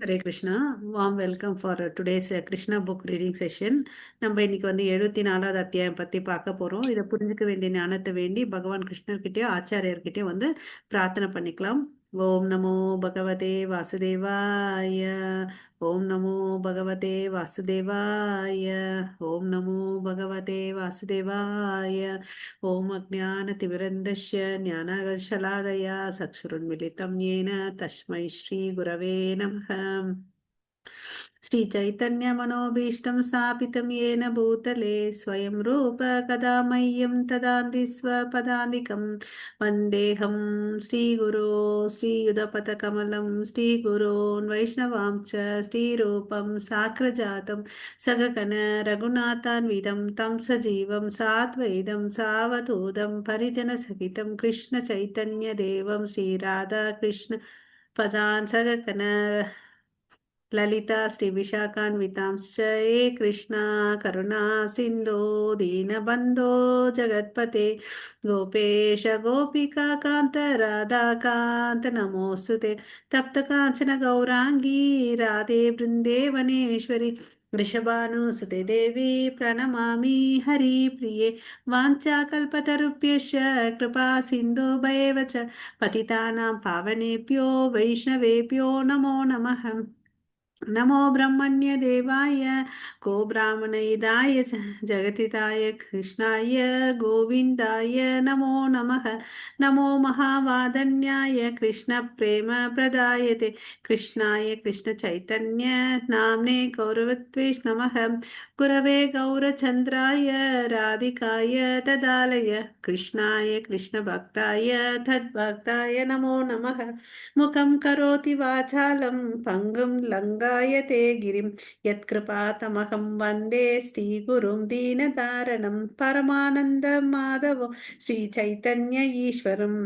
Hare Krishna. Warm welcome for today's Krishna book reading session. நம்ம இன்னைக்கு 74வது அத்தியாயம் பத்தி பார்க்க போறோம். இதை புரிஞ்சுக்க வேண்டிய ஞானத்தை வேண்டி பகவான் கிருஷ்ணர்கிட்டயும் ஆச்சாரியர்கிட்டயும் பிரார்த்தனை பண்ணிக்கலாம். ஓம் நமோ பகவதே வாசுதேவாய. ஓம் நமோ பகவதே வாசுதேவாய. ஓம் நமோ பகவதே வாசுதேவாய. ஓம் அஜ்ஞானதிமிரந்தஸ்ய ஞானகர்ஷலாகயா சக்ஷுருன்மிலிதம் येन तस्मै श्रीगुरवे नमः. श्रीचैतन्यमनोभीष्टं स्थापितं येन भूतले स्वयं रूप कदा मह्यं ददाति स्वपदान्तिकं वन्देऽहं श्रीगुरो श्रीयुधपथकमलं श्रीगुरोन् वैष्णवां च श्रीरूपं साग्रजातं सगगण रघुनाथान्वितं तं सजीवं साद्वैतं सावधूतं परिजनसहितं कृष्णचैतन्यदेवं श्रीराधाकृष्ण पदान् सगगण ललिता श्रीविशाखान्वितांश्च ये कृष्णा करुणा सिन्धो दीनबन्धो जगत्पते गोपेश गोपिका कान्त राधाकान्त नमोऽस्तुते तप्तकाञ्चन गौराङ्गी राधे वृन्देवनेश्वरि वृषभानुसुते देवी प्रणमामि हरिप्रिये वाञ्छाकल्पतरुभ्यश्च कृपा सिन्धुभैव च पतितानां पावनेभ्यो वैष्णवेभ्यो नमो नमः। नमो ब्रह्मण्य देवाय को ब्राह्मणहिताय जगतिताय कृष्णाय गोविन्दाय नमो नमः। नमो महावादन्याय कृष्ण प्रेम प्रदायते कृष्णाय कृष्ण चैतन्य नाम्ने गौरवत्वेश नमः। गुरवे गौरचन्द्राय राधिकाय तदालय कृष्णाय कृष्ण भक्ताय तद्भक्ताय नमो नमः। मुखं करोति वाचालं पङ्गुं लङ्घायते गिरिं यत्कृपातमहं वन्दे श्रीगुरुं दीनतारणं परमानन्दमाधवं श्रीचैतन्य ईश्वरम्।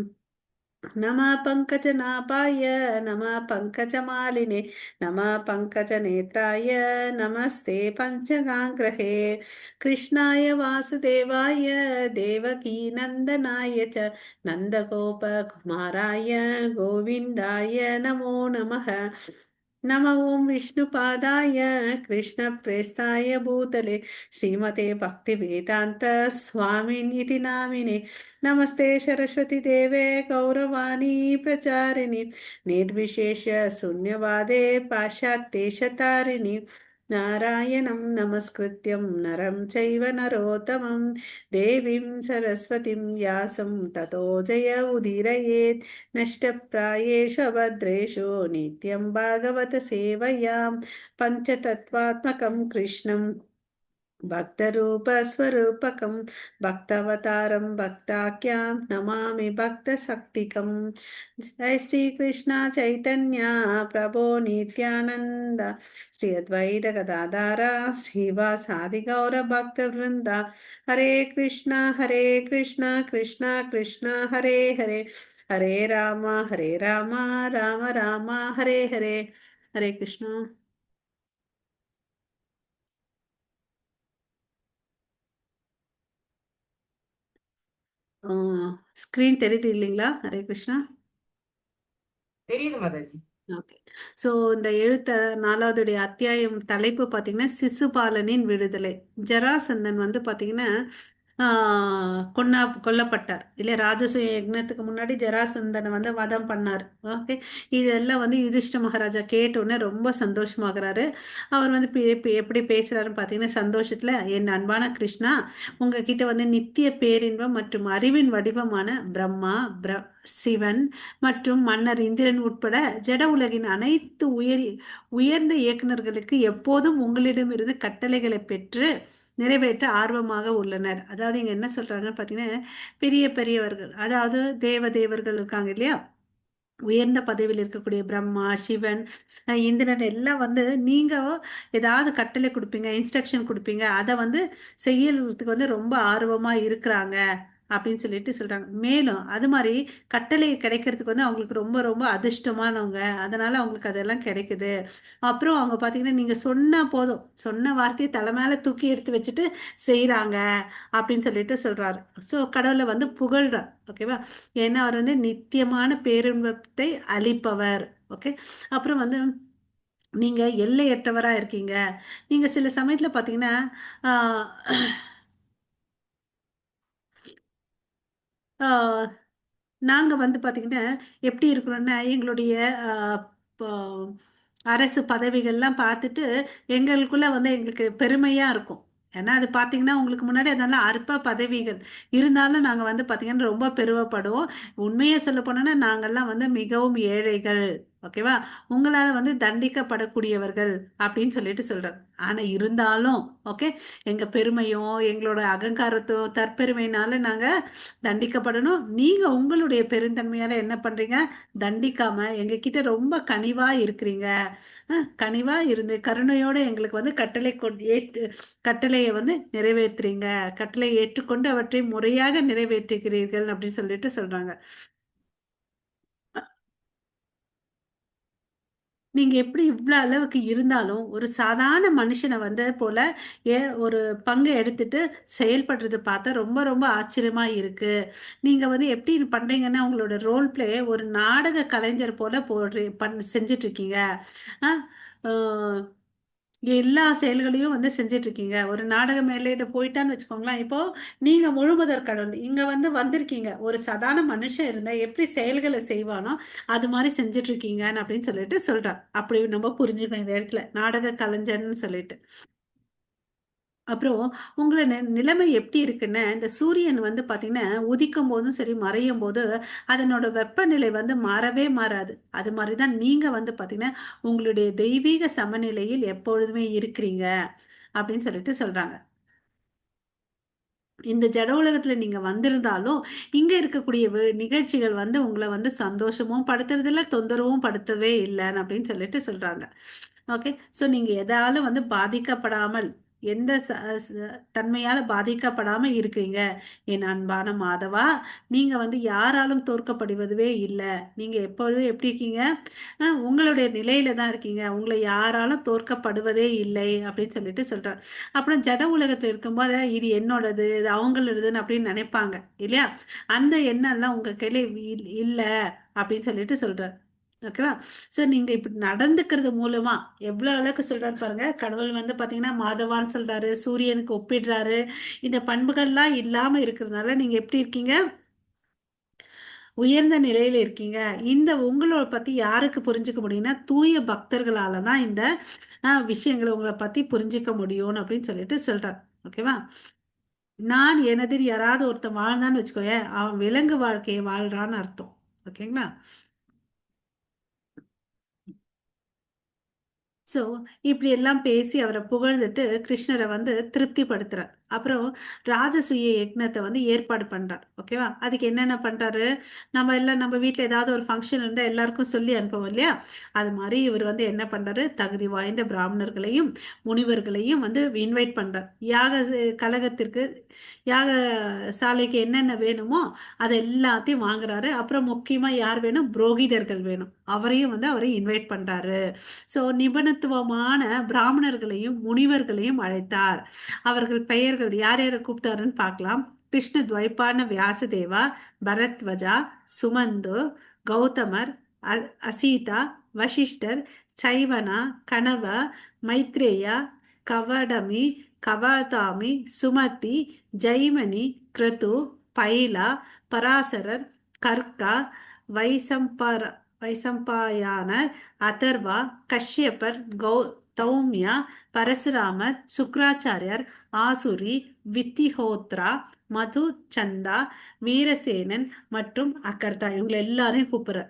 नमः पङ्कजनाभाय नमः पङ्कजमालिने नमः पङ्कजनेत्राय नमस्ते पञ्चगाङ्ग्रहे कृष्णाय वासुदेवाय देवकीनन्दनाय च नन्दगोपकुमाराय गोविन्दाय नमो नमः। नमो ॐ विष्णुपादाय कृष्णप्रेष्ठाय भूतले श्रीमते भक्तिवेदान्त स्वामिनिति नामिने नमस्ते सरस्वती देवे गौरवाणी प्रचारिणि निर्विशेष शून्यवादे पाश्चात्येशतारिणि नारायणं नमस्कृत्यं नरं चैव नरोत्तमं देवीं सरस्वतीं व्यासं ततो जय उदीरयेत् नष्टप्रायेषु अभद्रेषु नित्यं भागवत सेवयां पञ्चतत्त्वात्मकं कृष्णं भक्तरूपस्वरूपकं भक्तावतारं भक्ताख्यां नमामि भक्तशक्तिकं। जय श्री कृष्ण चैतन्य प्रभो नित्यानंद श्री अद्वैत गदाधर श्रीवासादि गौर भक्तवृंद हरे कृष्ण कृष्ण कृष्ण हरे हरे हरे राम राम राम हरे हरे। हरे कृष्ण. ஸ்க்ரீன் தெரியுது இல்லைங்களா? ஹரே கிருஷ்ணா. தெரியுது மாதாஜி. ஓகே. ஸோ இந்த 74வது அத்தியாயம் தலைப்பு பார்த்தீங்கன்னா சிசுபாலனின் விடுதலை. ஜராசந்தன் பார்த்தீங்கன்னா கொல்லப்பட்டார் இல்லை, ராஜசூய யக்னத்துக்கு முன்னாடி ஜராசந்தனை வதம் பண்ணார். ஓகே. இதெல்லாம் யுதிஷ்ட மகாராஜா கேட்டோன்னே ரொம்ப சந்தோஷமாகறாரு. அவர் எப்படி பேசுறாருன்னு பார்த்தீங்கன்னா, சந்தோஷத்துல என் அன்பான கிருஷ்ணா, உங்ககிட்ட நித்திய பேரின்பம் மற்றும் அறிவின் வடிவமான பிரம்மா சிவன் மற்றும் மன்னர் இந்திரன் உட்பட ஜட உலகின் அனைத்து உயர்ந்த இயக்குநர்களுக்கு எப்போதும் உங்களிடமிருந்து கட்டளைகளை பெற்று நிறைவேற்ற ஆர்வமாக உள்ளனர். அதாவது இங்க என்ன சொல்றாங்கன்னு பார்த்தீங்கன்னா, பெரிய பெரியவர்கள், அதாவது தேவர்கள் இருக்காங்க இல்லையா, உயர்ந்த பதவியில் இருக்கக்கூடிய பிரம்மா சிவன் இந்திரன் எல்லாம் நீங்க ஏதாவது கட்டளை கொடுப்பீங்க, இன்ஸ்ட்ரக்ஷன் கொடுப்பீங்க, அதை செய்யறதுக்கு ரொம்ப ஆர்வமா இருக்கிறாங்க அப்படின்னு சொல்றாங்க. மேலும் அது மாதிரி கட்டளை கிடைக்கிறதுக்கு அவங்களுக்கு ரொம்ப ரொம்ப அதிர்ஷ்டமானவங்க, அதனால அவங்களுக்கு அதெல்லாம் கிடைக்குது. அப்புறம் அவங்க பார்த்தீங்கன்னா, நீங்க சொன்ன போதும், சொன்ன வார்த்தையை தலை மேல தூக்கி எடுத்து வச்சுட்டு செய்யறாங்க அப்படின்னு சொல்றாரு. ஸோ கடவுளை புகழ்றார். ஓகேவா? ஏன்னா அவர் நித்தியமான பேரின்பத்தை அளிப்பவர். ஓகே. அப்புறம் நீங்க எல்லையற்றவரா இருக்கீங்க. நீங்க சில சமயத்துல பாத்தீங்கன்னா, ஆஹ் ஆஹ் நாங்க வந்து பாத்தீங்கன்னா எப்படி இருக்கிறோம்னா எங்களுடைய ஆஹ் ப- அரசு பதவிகள்லாம் பார்த்துட்டு எங்களுக்குள்ள வந்து எங்களுக்கு பெருமையா இருக்கும். ஏன்னா அது பாத்தீங்கன்னா உங்களுக்கு முன்னாடி அதெல்லாம் அற்ப பதவிகள் இருந்தாலும் நாங்க வந்து பாத்தீங்கன்னா ரொம்ப பெருமைப்படுவோம். உண்மையை சொல்ல போனோம்னா நாங்கெல்லாம் வந்து மிகவும் ஏழைகள். ஓகேவா? உங்களால வந்து தண்டிக்கப்படக்கூடியவர்கள் அப்படின்னு சொல்லிட்டு சொல்றாரு. ஆனா இருந்தாலும் ஓகே, எங்க பெருமையும் எங்களோட அகங்காரத்தும் தற்பெருமையினால நாங்க தண்டிக்கப்படணும். நீங்க உங்களுடைய பெருந்தன்மையால என்ன பண்றீங்க? தண்டிக்காம எங்க கிட்ட ரொம்ப கனிவா இருக்கிறீங்க. கனிவா இருந்து கருணையோட எங்களுக்கு வந்து கட்டளையை வந்து நிறைவேற்றுறீங்க. கட்டளை ஏற்றுக்கொண்டு அவற்றை முறையாக நிறைவேற்றுகிறீர்கள் அப்படின்னு சொல்லிட்டு சொல்றாங்க. நீங்க எப்படி இவ்வளவு அளவுக்கு இருந்தாலும் ஒரு சாதாரண மனுஷனை வந்து போல ஒரு பங்கு எடுத்துட்டு செயல்படுறது பார்த்தா ரொம்ப ரொம்ப ஆச்சரியமா இருக்கு. நீங்க வந்து எப்படி பண்றீங்கன்னா உங்களோட ரோல் பிளே ஒரு நாடக கலைஞர் போல செஞ்சிட்டு இருக்கீங்க. அஹ் அஹ் எல்லா செயல்களையும் வந்து செஞ்சிட்டு இருக்கீங்க. ஒரு நாடக மேடையில போயிட்டான்னு வச்சுக்கோங்களேன். இப்போ நீங்க முழுமுதற் கடவுள் இங்க வந்து வந்திருக்கீங்க. ஒரு சாதாரண மனுஷன் இருந்தா எப்படி செயல்களை செய்வானோ அது மாதிரி செஞ்சுட்டு இருக்கீங்கன்னு அப்படின்னு சொல்லிட்டு சொல்றார். அப்படி நம்ம புரிஞ்சுக்கணும் இந்த இடத்துல நாடக கலைஞர்னு சொல்லிட்டு. அப்புறம் உங்களை நிலைமை எப்படி இருக்குன்னு இந்த சூரியன் வந்து பாத்தீங்கன்னா உதிக்கும் போதும் சரி மறையும் போது அதனோட வெப்பநிலை வந்து மாறவே மாறாது. அது மாதிரிதான் நீங்க வந்து பாத்தீங்கன்னா உங்களுடைய தெய்வீக சமநிலையில் எப்பொழுதுமே இருக்கிறீங்க அப்படின்னு சொல்லிட்டு சொல்றாங்க. இந்த ஜட உலகத்துல நீங்க வந்திருந்தாலும் இங்க இருக்கக்கூடிய நிகழ்ச்சிகள் வந்து உங்களை வந்து சந்தோஷமும் படுத்துறது இல்ல, தொந்தரவும் படுத்தவே இல்லைன்னு அப்படின்னு சொல்லிட்டு சொல்றாங்க. ஓகே. சோ நீங்க எதாலும் வந்து பாதிக்கப்படாமல் எந்த தன்மையால பாதிக்கப்படாம இருக்கிறீங்க. என் அன்பான மாதவா, நீங்க வந்து யாராலும் தோற்கப்படுவதுவே இல்லை. நீங்க எப்பொழுதும் எப்படி இருக்கீங்க? உங்களுடைய நிலையில தான் இருக்கீங்க. உங்களை யாராலும் தோற்கப்படுவதே இல்லை அப்படின்னு சொல்லிட்டு சொல்றார். அப்புறம் ஜட உலகத்துல இருக்கும்போது இது என்னோடது இது அவங்களோடதுன்னு அப்படின்னு நினைப்பாங்க இல்லையா? அந்த எண்ணம் எல்லாம் உங்க கையில இல்ல அப்படின்னு சொல்லிட்டு சொல்றார். ஓகேவா? சோ நீங்க இப்படி நடந்துக்கிறது மூலமா எவ்வளவு அளவுக்கு சொல்றாரு பாருங்க. கடவுள் வந்து பாத்தீங்கன்னா மாதவான்னு சொல்றாரு, சூரியனுக்கு ஒப்பிடுறாரு. இந்த பண்புகள்லாம் இல்லாம இருக்கிறதுனால நீங்க எப்படி இருக்கீங்க? உயர்ந்த நிலையில இருக்கீங்க. இந்த உங்களோட பத்தி யாருக்கு புரிஞ்சுக்க முடியும்னா தூய பக்தர்களால தான் இந்த விஷயங்களை உங்களை பத்தி புரிஞ்சுக்க முடியும் அப்படின்னு சொல்லிட்டு சொல்றார். ஓகேவா? நான் எனதில் யாராவது ஒருத்தன் வாழ்ந்தான்னு வச்சுக்கோயேன், அவன் விலங்கு வாழ்க்கையை வாழ்றான்னு அர்த்தம். ஓகேங்களா? சோ இப்படி எல்லாம் பேசி அவரை புகழ்ந்துட்டு கிருஷ்ணரை வந்து திருப்திப்படுத்துறார். அப்புறம் ராஜசூய யக்ஞத்தை வந்து ஏற்பாடு பண்றார். ஓகேவா? அதுக்கு என்னென்ன பண்றாரு? நம்ம எல்லாம் நம்ம வீட்ல ஏதாவது ஒரு ஃபங்க்ஷன் இருந்தா எல்லாருக்கும் சொல்லி அனுப்புவோம் இல்லையா? அது மாதிரி இவர் வந்து என்ன பண்றாரு? தகுதி வாய்ந்த பிராமணர்களையும் முனிவர்களையும் வந்து இன்வைட் பண்றார். கலகத்திற்கு யாக சாலைக்கு என்னென்ன வேணுமோ அது எல்லாத்தையும் வாங்குறாரு. அப்புறம் முக்கியமா யார் வேணும்? புரோகிதர்கள் வேணும். அவரையும் வந்து அவரை இன்வைட் பண்றாரு. சோ நிபுணத்துவமான பிராமணர்களையும் முனிவர்களையும் அழைத்தார். அவர்கள் பெயர்கள் யார் யாரை கூப்பிட்டாருன்னு பார்க்கலாம். கிருஷ்ண துவைப்பான வியாசதேவா, பரத்வஜா, சுமந்து, கௌதமர், அசீதா, வசிஷ்டர், சைவனா, கணவ, மைத்ரேயா, கவடமி, கவதாமி, சுமதி, ஜெய்மனி, கிருது, பைலா, பராசரர், கர்கா, வைசம்பர வைசம்பாயனர், அதர்வா, கஷ்யபர், தௌமியா, பரசுராமர், சுக்ராச்சாரியர், ஆசுரி, வித்திஹோத்ரா, மது, சந்தா, வீரசேனன் மற்றும் அகர்தா இவங்க எல்லாரையும் கூப்பிடுற.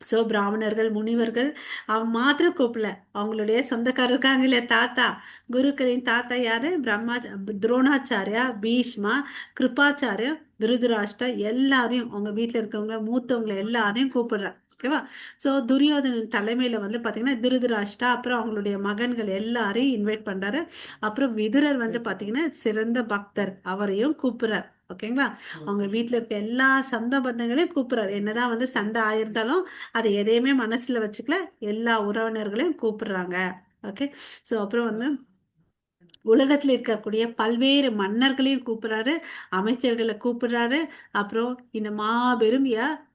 சோ பிராமணர்கள் முனிவர்கள் அவன் மாத்திரம் கூப்பிடல. அவங்களுடைய சொந்தக்காரர் இருக்காங்க இல்லையா? தாத்தா குருக்களின் தாத்தா யாரு? துரோணாச்சாரியா, பீஷ்மா, கிருபாச்சாரியா, திருதராஷ்டிரா எல்லாரையும் அவங்க வீட்டுல இருக்கவங்க மூத்தவங்களை எல்லாரையும் கூப்பிடுற. ஓகேவா? சோ துரியோதனன் தலைமையில வந்து பாத்தீங்கன்னா திருதராஷ்டிரா அப்புறம் அவங்களுடைய மகன்கள் எல்லாரையும் இன்வைட் பண்றாரு. அப்புறம் விதுரர் வந்து பாத்தீங்கன்னா சிறந்த பக்தர், அவரையும் கூப்பிடுறார். ஓகேங்களா? அவங்க வீட்டுல இருக்க எல்லா சொந்த பந்தங்களையும் கூப்பிடுறாரு. என்னதான் வந்து சண்டை ஆயிருந்தாலும் அதை எதையுமே மனசுல வச்சுக்கல. எல்லா உறவினர்களையும் கூப்பிடுறாங்க. ஓகே. சோ அப்புறம் வந்து உலகத்துல இருக்கக்கூடிய பல்வேறு மன்னர்களையும் கூப்பிடுறாரு, அமைச்சர்களை கூப்பிடுறாரு. அப்புறம் இந்த மாபெரும்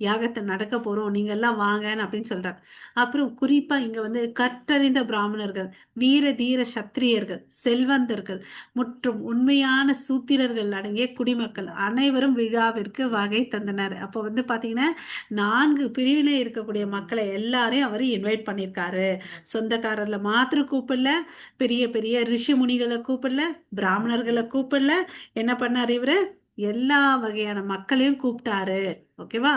யாகத்தை நடக்க போறோம், நீங்க எல்லாம் வாங்கன்னு அப்படின்னு சொல்றாரு. அப்புறம் குறிப்பா இங்க வந்து கற்றறிந்த பிராமணர்கள், வீர தீர சத்திரியர்கள், செல்வந்தர்கள் மற்றும் உண்மையான சூத்திரர்கள் அடங்கிய குடிமக்கள் அனைவரும் விழாவிற்கு வகை தந்தனர். அப்போ வந்து பாத்தீங்கன்னா 4 பிரிவிலே இருக்கக்கூடிய மக்களை எல்லாரையும் அவர் இன்வைட் பண்ணியிருக்காரு. சொந்தக்காரர்ல மாத்திரம் கூப்பிடல, பெரிய பெரிய ரிஷி முனிகளை கூப்பிடல, பிராமணர்களை கூப்பிடல, என்ன பண்ணாரு இவரு, எல்லா வகையான மக்களையும் கூப்பிட்டாரு. ஓகேவா?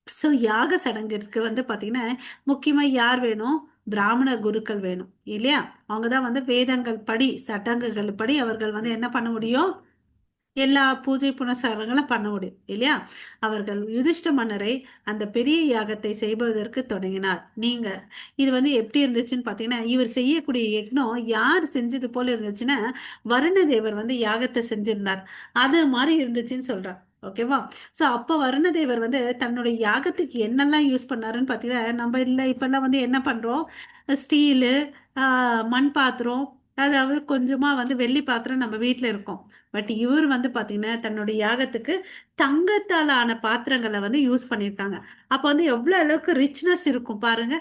ஸோ யாக சடங்கிற்கு வந்து பாத்தீங்கன்னா முக்கியமா யார் வேணும், பிராமண குருக்கள் வேணும் இல்லையா? அவங்கதான் வந்து வேதங்கள் படி சடங்குகள் படி அவர்கள் வந்து என்ன பண்ண முடியும், எல்லா பூஜை புனஸ்காரங்களும் பண்ண முடியும் இல்லையா? அவர்கள் யுதிஷ்ட மன்னரை அந்த பெரிய யாகத்தை செய்வதற்கு தொடங்கினார். நீங்க இது வந்து எப்படி இருந்துச்சுன்னு பாத்தீங்கன்னா, இவர் செய்யக்கூடிய யக்னம் யார் செஞ்சது போல இருந்துச்சுன்னா, வருண தேவர் வந்து யாகத்தை செஞ்சிருந்தார், அது மாதிரி இருந்துச்சுன்னு சொல்றார். ஓகேவா? சோ அப்ப வருணதேவர் வந்து தன்னுடைய யாகத்துக்கு என்னெல்லாம் யூஸ் பண்ணாருன்னு பாத்தீங்கன்னா, நம்ம இல்ல இப்பெல்லாம் வந்து என்ன பண்றோம், ஸ்டீலு, மண் பாத்திரம், அதாவது கொஞ்சமா வந்து வெள்ளி பாத்திரம் நம்ம வீட்டுல இருக்கோம். பட் இவர் வந்து பாத்தீங்கன்னா தன்னுடைய யாகத்துக்கு தங்கத்தால ஆன பாத்திரங்களை வந்து யூஸ் பண்ணியிருக்காங்க. அப்ப வந்து எவ்வளவு அளவுக்கு ரிச்னஸ் இருக்கும் பாருங்க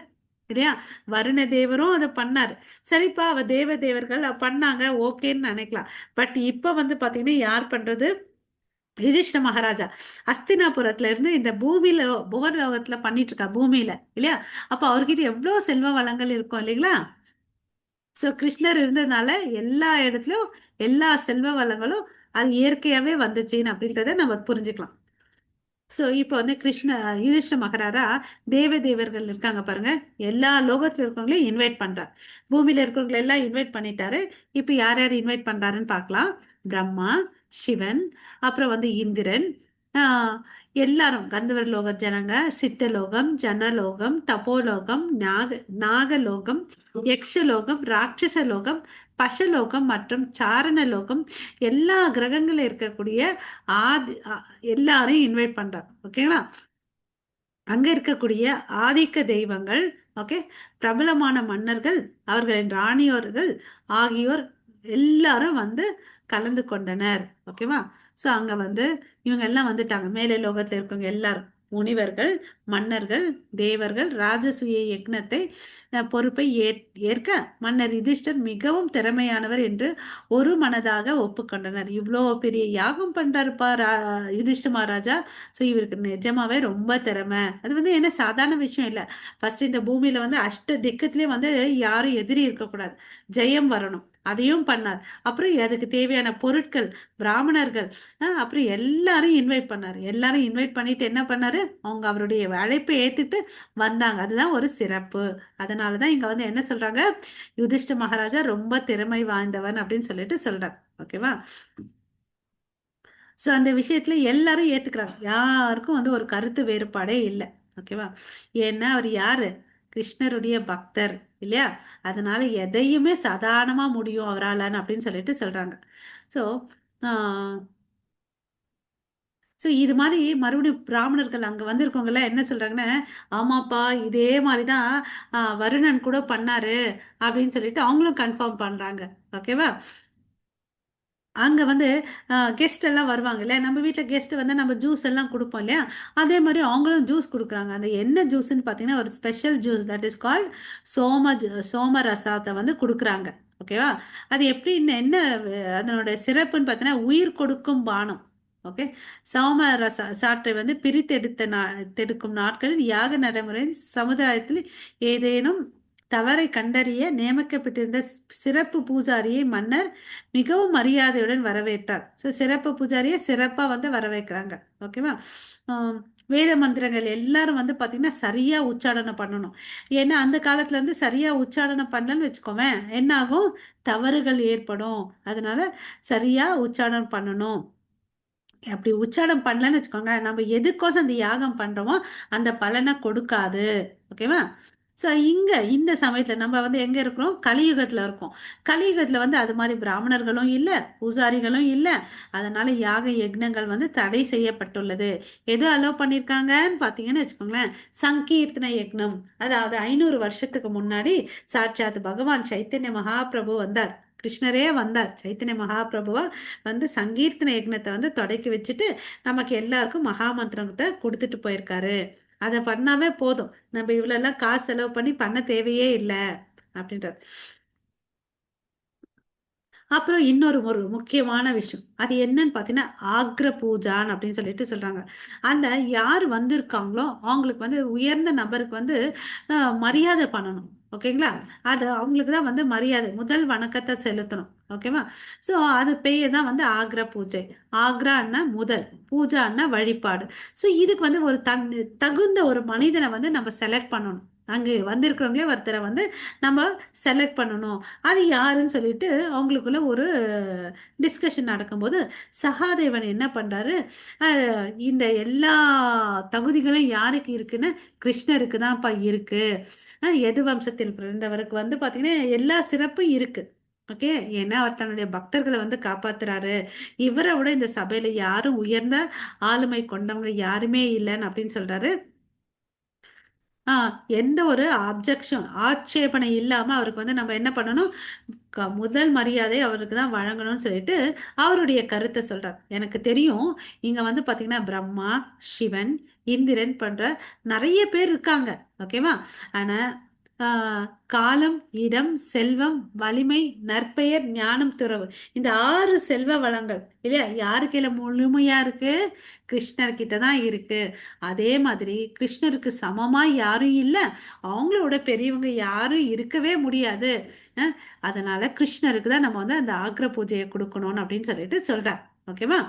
இல்லையா? வருண தேவரும் அதை பண்ணாரு. சரிப்பா, அவ தேவர்கள் பண்ணாங்க, ஓகேன்னு நினைக்கலாம். பட் இப்ப வந்து பாத்தீங்கன்னா யார் பண்றது, யுதிஷ்ட மகாராஜா அஸ்தினாபுரத்துல இருந்து இந்த பூமியில புகர்லோகத்துல பண்ணிட்டு இருக்கா, பூமியில இல்லையா? அப்ப அவர்கிட்ட எவ்வளவு செல்வ வளங்கள் இருக்கும் இல்லைங்களா? சோ கிருஷ்ணர் இருந்ததுனால எல்லா இடத்துலயும் எல்லா செல்வ வளங்களும் அது இயற்கையாவே வந்துச்சுன்னு அப்படின்றத நம்ம புரிஞ்சுக்கலாம். சோ இப்போ வந்து யுதிஷ்ட மகாராஜா தேவர்கள் இருக்காங்க பாருங்க, எல்லா லோகத்துல இருக்கவங்களையும் இன்வைட் பண்றார். பூமியில இருக்கவங்களை எல்லாம் இன்வைட் பண்ணிட்டாரு. இப்ப யார் யார் இன்வைட் பண்றாருன்னு பார்க்கலாம். பிரம்மா, சிவன், அப்புறம் வந்து இந்திரன், ஆஹ் எல்லாரும் கந்தவர் லோக ஜனங்க, சித்தலோகம், ஜனலோகம், தபோலோகம், நாகலோகம், யக்ஷலோகம், ராட்சச லோகம், பசலோகம் மற்றும் சாரணலோகம், எல்லா கிரகங்கள்ல இருக்கக்கூடிய ஆதி எல்லாரையும் இன்வைட் பண்றார். ஓகேங்களா? அங்க இருக்கக்கூடிய ஆதிக்க தெய்வங்கள், ஓகே, பிரபலமான மன்னர்கள், அவர்களின் ராணியோர்கள் ஆகியோர் எல்லாரும் வந்து கலந்து கொண்டனர். ஓகேவா? சோ அங்க வந்து இவங்க எல்லாம் வந்துட்டாங்க, மேலே லோகத்துல இருக்கவங்க எல்லாரும், முனிவர்கள், மன்னர்கள், தேவர்கள் ராஜசூய யக்னத்தை பொறுப்பை ஏற்க மன்னர் யுதிஷ்டர் மிகவும் திறமையானவர் என்று ஒரு மனதாக ஒப்புக்கொண்டனர். இவ்வளோ பெரிய யாகம் பண்றாருப்பா யுதிஷ்ட மகாராஜா. ஸோ இவருக்கு நிஜமாவே ரொம்ப திறமை. அது வந்து என்ன சாதாரண விஷயம் இல்லை. ஃபர்ஸ்ட் இந்த பூமியில வந்து அஷ்ட திக்கத்திலயும் வந்து யாரும் எதிரி இருக்கக்கூடாது, ஜெயம் வரணும், அதையும் பண்ணார். அப்புறம் அதுக்கு தேவையான பொருட்கள், பிராமணர்கள், அப்புறம் எல்லாரும் இன்வைட் பண்ணாரு. எல்லாரும் இன்வைட் பண்ணிட்டு என்ன பண்ணாரு, அவங்க அவருடைய அழைப்பை ஏத்துட்டு வந்தாங்க. அதுதான் ஒரு சிறப்பு. அதனாலதான் இங்க வந்து என்ன சொல்றாங்க, யுதிஷ்ட மகாராஜா ரொம்ப திறமை வாய்ந்தவன் அப்படின்னு சொல்லிட்டு சொல்றாரு. ஓகேவா? சோ அந்த விஷயத்துல எல்லாரும் ஏத்துக்கிறாங்க, யாருக்கும் வந்து ஒரு கருத்து வேறுபாடே இல்லை. ஓகேவா? ஏன்னா அவர் யாரு, கிருஷ்ணருடைய பக்தர் இல்லையா? அதனால எதையுமே சாதாரணமா முடியும் அவராலன்னு அப்படின்னு சொல்லிட்டு சொல்றாங்க. சோ ஆஹ் சோ இது மாதிரி மறுபடியும் பிராமணர்கள் அங்க வந்திருக்கவங்க எல்லாம் என்ன சொல்றாங்கன்னா, ஆமாப்பா இதே மாதிரிதான் வருணன் கூட பண்ணாரு அப்படின்னு சொல்லிட்டு அவங்களும் கன்ஃபார்ம் பண்றாங்க. ஓகேவா? அங்க வந்து கெஸ்ட் எல்லாம் வருவாங்க இல்லையா, நம்ம வீட்டுல கெஸ்ட் வந்து நம்ம ஜூஸ் எல்லாம் கொடுப்போம் இல்லையா, அதே மாதிரி அவங்களும் ஜூஸ் கொடுக்குறாங்க. அந்த என்ன ஜூஸ்ன்னு பாத்தீங்கன்னா ஒரு special juice, that is called சோம ரசத்தை வந்து கொடுக்குறாங்க. ஓகேவா? அது எப்படி என்ன அதனோட சிறப்புன்னு பார்த்தீங்கன்னா உயிர் கொடுக்கும் பானம். ஓகே. சோம சாற்றை வந்து தெடுக்கும் நாட்களில் யாக நடைமுறையின் சமுதாயத்தில் ஏதேனும் தவறை கண்டறிய நியமிக்கப்பட்டிருந்த சிறப்பு பூஜாரியை மன்னர் மிகவும் மரியாதையுடன் வரவேற்றார். ஸோ சிறப்பு பூஜாரியை சிறப்பா வந்து வரவேற்கிறாங்க. ஓகேவா? வேத மந்திரங்கள் எல்லாரும் வந்து பாத்தீங்கன்னா சரியா உச்சாரணம் பண்ணணும். ஏன்னா அந்த காலத்துல இருந்து சரியா உச்சாரணம் பண்ணலன்னு வச்சுக்கோவேன், என்ன ஆகும், தவறுகள் ஏற்படும். அதனால சரியா உச்சாரணம் பண்ணணும். அப்படி உச்சாரம் பண்ணலன்னு வச்சுக்கோங்க, நம்ம எதுக்கோசம் அந்த யாகம் பண்றோமோ அந்த பலனை கொடுக்காது. ஓகேவா? சோ இங்க இந்த சமயத்துல நம்ம வந்து எங்க இருக்கிறோம், கலியுகத்துல இருக்கோம். கலியுகத்துல வந்து அது மாதிரி பிராமணர்களும் இல்ல, பூசாரிகளும் இல்ல. அதனால யாக யக்னங்கள் வந்து தடை செய்யப்பட்டுள்ளது. எது அலோவ் பண்ணிருக்காங்கன்னு பாத்தீங்கன்னு வச்சுக்கோங்களேன், சங்கீர்த்தன யக்னம். அதாவது 500 வருஷத்துக்கு முன்னாடி சாட்சாத் பகவான் சைத்தன்ய மகாபிரபு வந்தார். கிருஷ்ணரே வந்தார், சைத்தன்ய மகாபிரபுவா வந்து சங்கீர்த்தன யக்னத்தை வந்து தொடக்கி வச்சுட்டு நமக்கு எல்லாருக்கும் மகா மந்திரத்தை கொடுத்துட்டு போயிருக்காரு. அதை பண்ணாவே போதும், நம்ம இவ்வளோலாம் காசு செலவு பண்ணி பண்ண தேவையே இல்லை அப்படின்றார். அப்புறம் இன்னொரு ஒரு முக்கியமான விஷயம், அது என்னன்னு பார்த்தீங்கன்னா ஆக்ர பூஜான் அப்படின்னு சொல்லிட்டு சொல்றாங்க. அந்த யார் வந்திருக்காங்களோ அவங்களுக்கு வந்து உயர்ந்த நபருக்கு வந்து மரியாதை பண்ணணும். ஓகேங்களா? அது அவங்களுக்கு தான் வந்து மரியாதை, முதல் வணக்கத்தை செலுத்தணும். ஓகேவா? ஸோ அது பெயர் தான் வந்து ஆக்ர பூஜை. ஆக்ரான்னா முதல், பூஜான்னா வழிபாடு. ஸோ இதுக்கு வந்து ஒரு தகுந்த ஒரு மனிதனை வந்து நம்ம செலக்ட் பண்ணணும். அங்கே வந்திருக்கிறவங்களே ஒருத்தரை வந்து நம்ம செலக்ட் பண்ணணும். அது யாருன்னு சொல்லிட்டு அவங்களுக்குள்ள ஒரு டிஸ்கஷன் நடக்கும்போது சகாதேவன் என்ன பண்றாரு, இந்த எல்லா தகுதிகளும் யாருக்கு இருக்குன்னு கிருஷ்ணருக்கு தான்ப்பா இருக்கு. எது வம்சத்தில் பிறந்தவருக்கு வந்து பாத்தீங்கன்னா எல்லா சிறப்பும் இருக்கு. ஓகே, ஏன்னா அவர் தன்னுடைய பக்தர்களை வந்து காப்பாத்துறாரு. இவரை விட இந்த சபையில யாரும் உயர்ந்த ஆளுமை கொண்டவங்க யாருமே இல்லைன்னு அப்படின்னு சொல்றாரு. ஆ எந்த ஒரு அப்ஜெக்ஷன் ஆட்சேபனை இல்லாம அவருக்கு வந்து நம்ம என்ன பண்ணணும், முதல் மரியாதை அவருக்கு தான் வழங்கணும்னு சொல்லிட்டு அவருடைய கருத்தை சொல்றார். எனக்கு தெரியும், இங்க வந்து பாத்தீங்கன்னா பிரம்மா, சிவன், இந்திரன் பண்ற நிறைய பேர் இருக்காங்க. ஓகேவா? ஆனா காலம், இடம், செல்வம், வலிமை, நற்பெயர், ஞானம், துறவு, இந்த 6 செல்வ வளங்கள் இல்லையா யாரு கையில முழுமையா இருக்கு? கிருஷ்ணர் கிட்ட தான் இருக்கு. அதே மாதிரி கிருஷ்ணருக்கு சமமா யாரும் இல்லை, அவங்களோட பெரியவங்க யாரும் இருக்கவே முடியாது. அதனால கிருஷ்ணருக்கு தான் நம்ம வந்து அந்த ஆக்ர பூஜையை கொடுக்கணும்னு அப்படின்னு சொல்லிட்டு சொல்றார். ஓகேவா?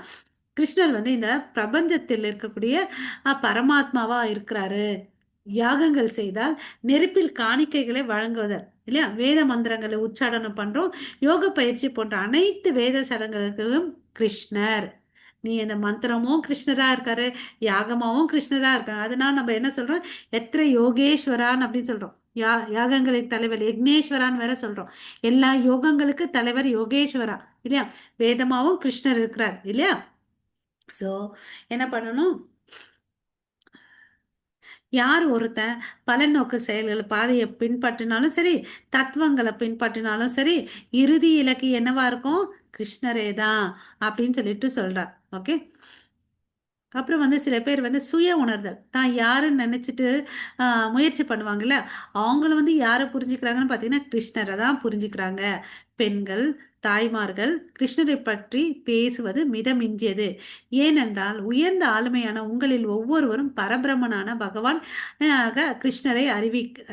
கிருஷ்ணர் வந்து இந்த பிரபஞ்சத்தில் இருக்கக்கூடிய பரமாத்மாவா இருக்கிறாரு. யாகங்கள் செய்தால் நெருப்பில் காணிக்கைகளை வழங்குவதர் இல்லையா, வேத மந்திரங்களை உச்சாடனம் பண்றோம், யோக பயிற்சி போன்ற அனைத்து வேத சடங்குகளுக்கும் கிருஷ்ணர். நீ இந்த மந்திரமும் கிருஷ்ணரா இருக்காரு, யாகமாவும் கிருஷ்ணரா இருக்காரு. அதனால நம்ம என்ன சொல்றோம், எத்திர யோகேஸ்வரான் அப்படின்னு சொல்றோம். யாகங்களின் தலைவர் யக்னேஸ்வரான்னு வேற சொல்றோம். எல்லா யோகங்களுக்கு தலைவர் யோகேஸ்வரா இல்லையா. வேதமாவும் கிருஷ்ணர் இருக்கிறார் இல்லையா. சோ என்ன பண்ணணும், யார் ஒருத்தன் பலநோக்கு செயல்கள் பாதையை பின்பற்றினாலும் சரி, தத்துவங்களை பின்பற்றினாலும் சரி, இறுதி இலக்கு என்னவா இருக்கும், கிருஷ்ணரே தான் அப்படின்னு சொல்லிட்டு சொல்றார். ஓகே. அப்புறம் வந்து சில பேர் வந்து சுய உணர்தல் தான் யாருன்னு நினைச்சிட்டு முயற்சி பண்ணுவாங்கல்ல, அவங்களும் வந்து யாரை புரிஞ்சுக்கிறாங்கன்னு பார்த்தீங்கன்னா கிருஷ்ணரை தான் புரிஞ்சுக்கிறாங்க. பெண்கள், தாய்மார்கள் கிருஷ்ணரை பற்றி பேசுவது மிதமிஞ்சியது. ஏனென்றால் உயர்ந்த ஆளுமையான உங்களில் ஒவ்வொருவரும் பரபிரமனான பகவான் கிருஷ்ணரை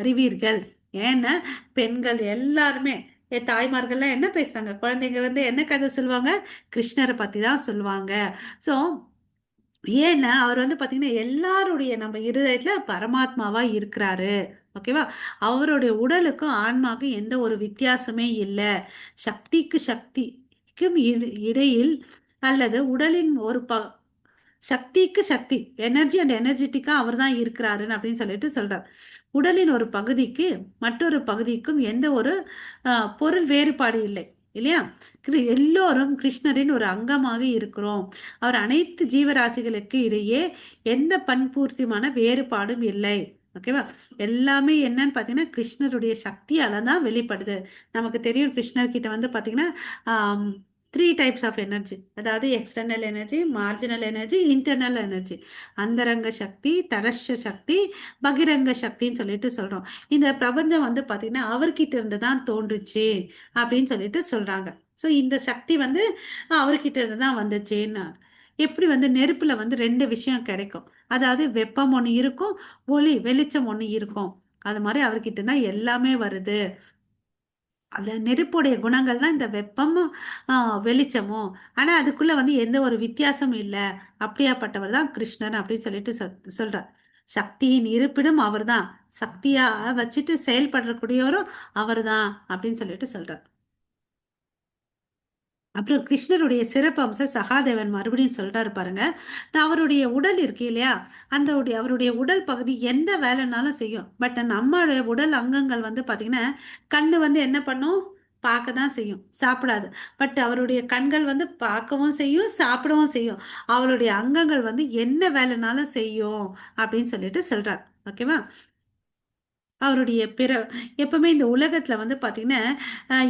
அறிவீர்கள். ஏன்னா பெண்கள் எல்லாருமே தாய்மார்கள்லாம் என்ன பேசுறாங்க, குழந்தைங்க வந்து என்ன கதை சொல்லுவாங்க, கிருஷ்ணரை பத்தி தான் சொல்லுவாங்க. ஸோ ஏன்னா அவர் வந்து பாத்தீங்கன்னா எல்லாருடைய நம்ம இருதயத்துல பரமாத்மாவா இருக்கிறாரு. ஓகேவா? அவருடைய உடலுக்கும் ஆன்மாக்கும் எந்த ஒரு வித்தியாசமே இல்லை. சக்திக்கு சக்திக்கும் இடையில் அல்லது உடலின் ஒரு சக்திக்கு சக்தி, எனர்ஜி அண்ட் எனர்ஜெட்டிக்கா அவர் தான் இருக்கிறாருன்னு அப்படின்னு சொல்லிட்டு சொல்றார். உடலின் ஒரு பகுதிக்கு மற்றொரு பகுதிக்கும் எந்த ஒரு பொருள் வேறுபாடு இல்லை இல்லையா. எல்லோரும் கிருஷ்ணரின் ஒரு அங்கமாக இருக்கிறோம். அவர் அனைத்து ஜீவராசிகளுக்கு இடையே எந்த பண்பூர்த்திமான வேறுபாடும் இல்லை. ஓகேவா? எல்லாமே என்னன்னு பார்த்தீங்கன்னா கிருஷ்ணருடைய சக்தியால தான் வெளிப்படுது. நமக்கு தெரியும் கிருஷ்ணர் கிட்ட வந்து பார்த்தீங்கன்னா 3 டைப்ஸ் ஆஃப் எனர்ஜி, அதாவது external energy, marginal energy, internal energy. அந்தரங்க சக்தி, தடஸ்ட சக்தி, பகிரங்க சக்தின்னு சொல்லிட்டு சொல்றோம். இந்த பிரபஞ்சம் வந்து பாத்தீங்கன்னா அவர்கிட்ட இருந்து தான் தோன்றுச்சு அப்படின்னு சொல்லிட்டு சொல்றாங்க. ஸோ இந்த சக்தி வந்து அவர்கிட்ட இருந்து தான் வந்துச்சுன்னு. எப்படி வந்து நெருப்புல வந்து 2 விஷயம் கிடைக்கும், அதாவது வெப்பம் ஒன்று இருக்கும், வெளிச்சம் ஒன்று இருக்கும். அது மாதிரி அவர்கிட்ட தான் எல்லாமே வருது. அந்த நெருப்புடைய குணங்கள் தான் இந்த வெப்பமும் வெளிச்சமும். ஆனா அதுக்குள்ள வந்து எந்த ஒரு வித்தியாசமும் இல்லை. அப்படியாப்பட்டவர் தான் கிருஷ்ணன் அப்படின்னு சொல்லிட்டு சொல்றார். சக்தியின் இருப்பிடம் அவர்தான், சக்தியா வச்சுட்டு செயல்படக்கூடியவரும் அவர்தான் அப்படின்னு சொல்லிட்டு சொல்றார். அப்புறம் கிருஷ்ணருடைய சிறப்பு அம்சம் சகாதேவன் மறுபடியும் சொல்றாரு பாருங்க. அவருடைய உடல் இருக்கு இல்லையா, அந்த அவருடைய உடல் பகுதி எந்த வேலைனாலும் செய்யும். பட் நம்மளுடைய உடல் அங்கங்கள் வந்து பாத்தீங்கன்னா கண்ணு வந்து என்ன பண்ணும், பார்க்க தான் செய்யும், சாப்பிடாது. பட் அவருடைய கண்கள் வந்து பார்க்கவும் செய்யும், சாப்பிடவும் செய்யும். அவருடைய அங்கங்கள் வந்து என்ன வேலைனாலும் செய்யும் அப்படின்னு சொல்லிட்டு சொல்றார். ஓகேவா? அவருடைய எப்பவுமே இந்த உலகத்துல வந்து பாத்தீங்கன்னா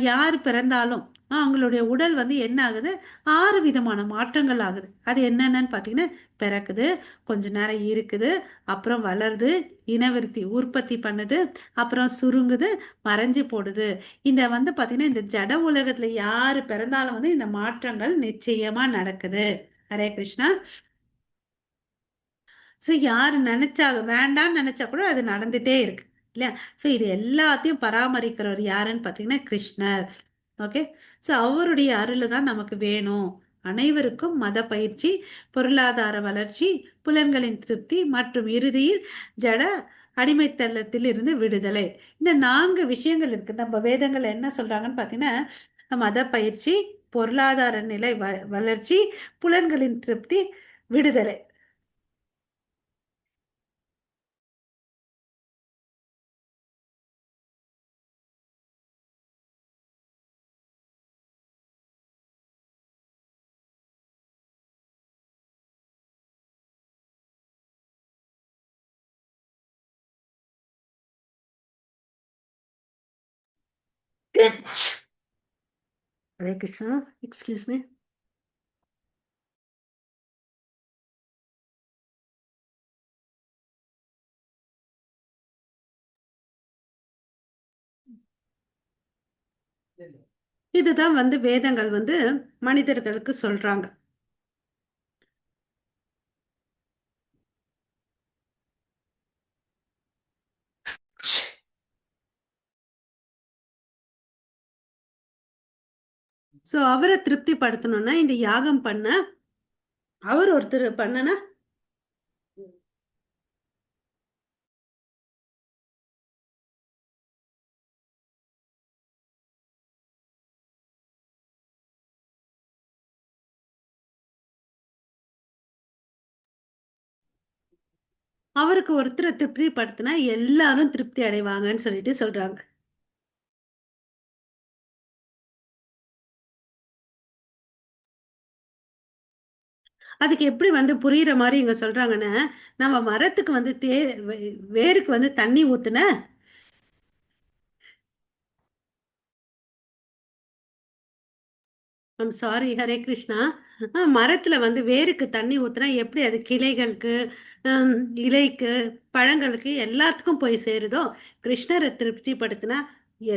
யார் பிறந்தாலும் அவங்களுடைய உடல் வந்து என்ன ஆகுது, 6 விதமான மாற்றங்கள் ஆகுது. அது என்னென்னு பாத்தீங்கன்னா, பிறக்குது, கொஞ்ச நேரம் இருக்குது, அப்புறம் வளருது, இனவிருத்தி உற்பத்தி பண்ணுது, அப்புறம் சுருங்குது, மறைஞ்சு போடுது. இந்த வந்து பாத்தீங்கன்னா இந்த ஜட உலகத்துல யாரு பிறந்தாலும் வந்து இந்த மாற்றங்கள் நிச்சயமா நடக்குது. ஹரே கிருஷ்ணா. ஸோ யார் நினைச்சாலும் வேண்டாம்னு நினைச்சா கூட அது நடந்துட்டே இருக்கு இல்லையா? ஸோ இது எல்லாத்தையும் பராமரிக்கிறவர் யாருன்னு பார்த்தீங்கன்னா கிருஷ்ணர். ஓகே. ஸோ அவருடைய அருள் தான் நமக்கு வேணும். அனைவருக்கும் மத பயிற்சி, பொருளாதார வளர்ச்சி, புலன்களின் திருப்தி மற்றும் இறுதியில் ஜட அடிமைத்தளத்தில் இருந்து விடுதலை. இந்த 4 விஷயங்கள் இருக்கு. நம்ம வேதங்கள் என்ன சொல்றாங்கன்னு பார்த்தீங்கன்னா, மத பயிற்சி, பொருளாதார நிலை வளர்ச்சி, புலன்களின் திருப்தி, விடுதலை. ஹரே கிருஷ்ணா. Excuse me. இதுதான் வந்து வேதங்கள் வந்து மனிதர்களுக்கு சொல்றாங்க. சோ அவரை திருப்திப்படுத்தணும்னா இந்த யாகம் பண்ண அவர் ஒருத்தர் பண்ணனா அவருக்கு ஒருத்தரை திருப்திப்படுத்தினா எல்லாரும் திருப்தி அடைவாங்கன்னு சொல்லிட்டு சொல்றாங்க. அதுக்கு எப்படி வந்து புரியுற மாதிரி இங்க சொல்றாங்கன்னா, நம்ம மரத்துக்கு வந்து வேருக்கு வந்து தண்ணி ஊத்துன ஐம் சாரி. ஹரே கிருஷ்ணா. மரத்துல வந்து வேருக்கு தண்ணி ஊத்துனா எப்படி அது கிளைகளுக்கு, ஹம், இலைக்கு, பழங்களுக்கு எல்லாத்துக்கும் போய் சேருதோ, கிருஷ்ணரை திருப்திப்படுத்தினா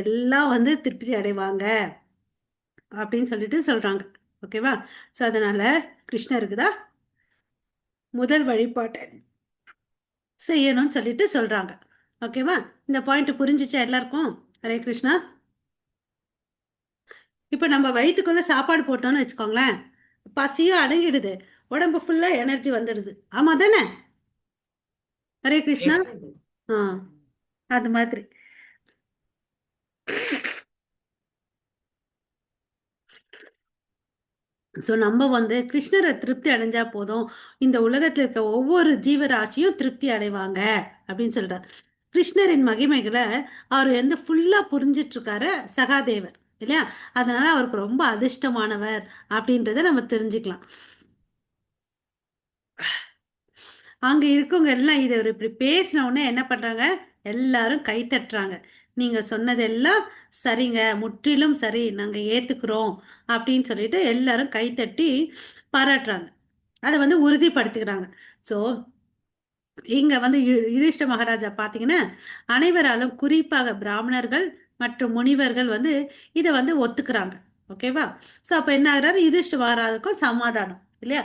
எல்லாம் வந்து திருப்தி அடைவாங்க அப்படின்னு சொல்லிட்டு சொல்றாங்க. ஓகேவா? ஸோ அதனால கிருஷ்ணருக்கு தான் முதல் வழிபாட்டை செய்யணும்னு சொல்லிட்டு சொல்றாங்க. ஓகேவா? இந்த பாயிண்ட் புரிஞ்சுச்சா எல்லாருக்கும்? ஹரே கிருஷ்ணா. இப்போ நம்ம வயிற்றுக்குள்ள சாப்பாடு போட்டோம்னு வச்சுக்கோங்களேன், பசியும் அடங்கிடுது, உடம்பு ஃபுல்லா எனர்ஜி வந்துடுது. ஆமா தானே? ஹரே கிருஷ்ணா. எஸ் மாதாஜி. ஆ, அது மாதிரி. ஸோ நம்ம வந்து கிருஷ்ணரை திருப்தி அடைஞ்சா போதும், இந்த உலகத்தில் இருக்க ஒவ்வொரு ஜீவராசியும் திருப்தி அடைவாங்க அப்படின்னு சொல்றார். கிருஷ்ணரின் மகிமைகளை அவர் வந்து ஃபுல்லா புரிஞ்சிட்டு இருக்காரு சகாதேவர் இல்லையா? அதனால அவருக்கு ரொம்ப அதிர்ஷ்டமானவர் அப்படின்றத நம்ம தெரிஞ்சுக்கலாம். அங்க இருக்கவங்க எல்லாம் இதை இப்படி பேசின உடனே என்ன பண்றாங்க, எல்லாரும் கை தட்டுறாங்க. நீங்க சொன்னதெல்லாம் சரிங்க, முற்றிலும் சரி, நாங்க ஏத்துக்கிறோம் அப்படின்னு சொல்லிட்டு எல்லாரும் கை தட்டி பாராட்டுறாங்க. அதை வந்து உறுதிப்படுத்திக்கிறாங்க. ஸோ இங்க வந்து யுதிஷ்ட மகாராஜா பாத்தீங்கன்னா அனைவராலும் குறிப்பாக பிராமணர்கள் மற்றும் முனிவர்கள் வந்து இதை வந்து ஒத்துக்கிறாங்க. ஓகேவா? ஸோ அப்ப என்ன ஆகுறாரு, யுதிஷ்ட மகாராஜுக்கும் சமாதானம் இல்லையா?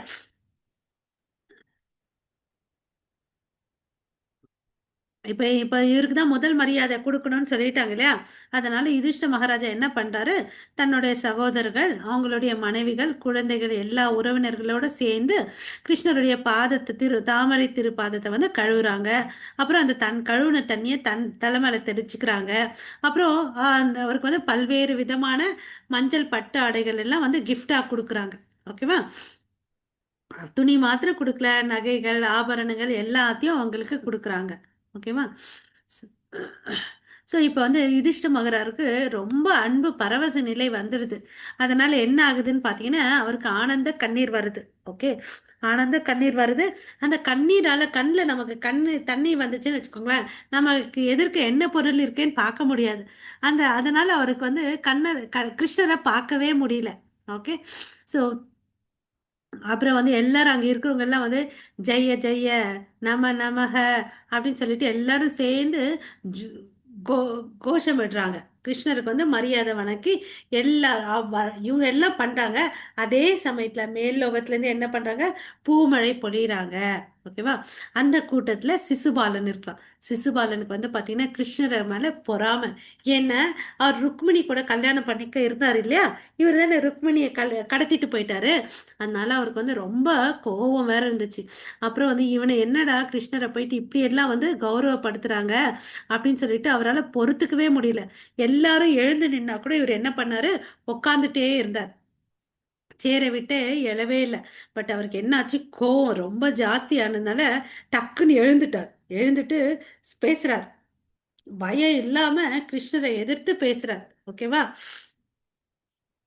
இப்ப இப்ப இவருக்கு தான் முதல் மரியாதை கொடுக்கணும்னு சொல்லிட்டாங்க இல்லையா? அதனால யுதிஷ்ட மகாராஜா என்ன பண்றாரு, தன்னுடைய சகோதரர்கள், அவங்களுடைய மனைவிகள், குழந்தைகள், எல்லா உறவினர்களோட சேர்ந்து கிருஷ்ணருடைய பாதத்தை தாமரை திரு பாதத்தை வந்து கழுவுறாங்க. அப்புறம் அந்த கழுவுன தண்ணியை தலைமையில தெளிச்சுக்கிறாங்க. அப்புறம் அந்த அவருக்கு வந்து பல்வேறு விதமான மஞ்சள் பட்டு ஆடைகள் எல்லாம் வந்து கிஃப்டா கொடுக்குறாங்க. ஓகேவா? துணி மாத்திரம் கொடுக்கல, நகைகள், ஆபரணங்கள் எல்லாத்தையும் அவங்களுக்கு கொடுக்குறாங்க. ஓகேவா? ஸோ இப்போ வந்து யுதிஷ்ட மகராருக்கு ரொம்ப அன்பு பரவச நிலை வந்துடுது. அதனால என்ன ஆகுதுன்னு பார்த்தீங்கன்னா அவருக்கு ஆனந்த கண்ணீர் வருது. ஓகே. ஆனந்த கண்ணீர் வருது. அந்த கண்ணீரால கண்ணில் நமக்கு தண்ணி வந்துச்சுன்னு வச்சுக்கோங்களேன், நமக்கு எதிர்க்க என்ன பொருள் இருக்கேன்னு பார்க்க முடியாது. அதனால அவருக்கு வந்து கிருஷ்ணரை பார்க்கவே முடியல. ஓகே. ஸோ அப்புறம் வந்து எல்லாரும் அங்க இருக்கிறவங்க எல்லாம் வந்து ஜெய ஜெய நம நமக அப்படின்னு சொல்லிட்டு எல்லாரும் சேர்ந்து ஜு- கோ கோஷம் விடுறாங்க. கிருஷ்ணருக்கு வந்து மரியாதை வணக்கி எல்லா இவங்க எல்லாம் பண்றாங்க. அதே சமயத்துல மேல் லோகத்துல இருந்து என்ன பண்றாங்க, பூமழை பொழியறாங்க. ஓகேவா? அந்த கூட்டத்துல சிசுபாலன் இருக்கலாம். சிசுபாலனுக்கு வந்து பாத்தீங்கன்னா கிருஷ்ணர் மேல பொறாமை. ஏன்னா அவர் ருக்மிணி கூட கல்யாணம் பண்ணிக்க இருந்தாரு இல்லையா, இவர் தானே ருக்மிணியை கடத்திட்டு போயிட்டாரு. அதனால அவருக்கு வந்து ரொம்ப கோபம் வேற இருந்துச்சு. அப்புறம் வந்து இவனை என்னடா கிருஷ்ணரை போயிட்டு இப்படி எல்லாம் வந்து கௌரவப்படுத்துறாங்க அப்படின்னு சொல்லிட்டு அவரால் பொறுத்துக்கவே முடியல. எல்லாரும் எழுந்து நின்னா கூட இவர் என்ன பண்ணாரு, உட்காந்துட்டே இருந்தார். சேரை விட்டு எழவே இல்லை. பட் அவருக்கு என்னாச்சு, கோவம் ரொம்ப ஜாஸ்தியானதுனால டக்குன்னு எழுந்துட்டார். எழுந்துட்டு பேசுறார். பயம் இல்லாம கிருஷ்ணரை எதிர்த்து பேசுறார். ஓகேவா?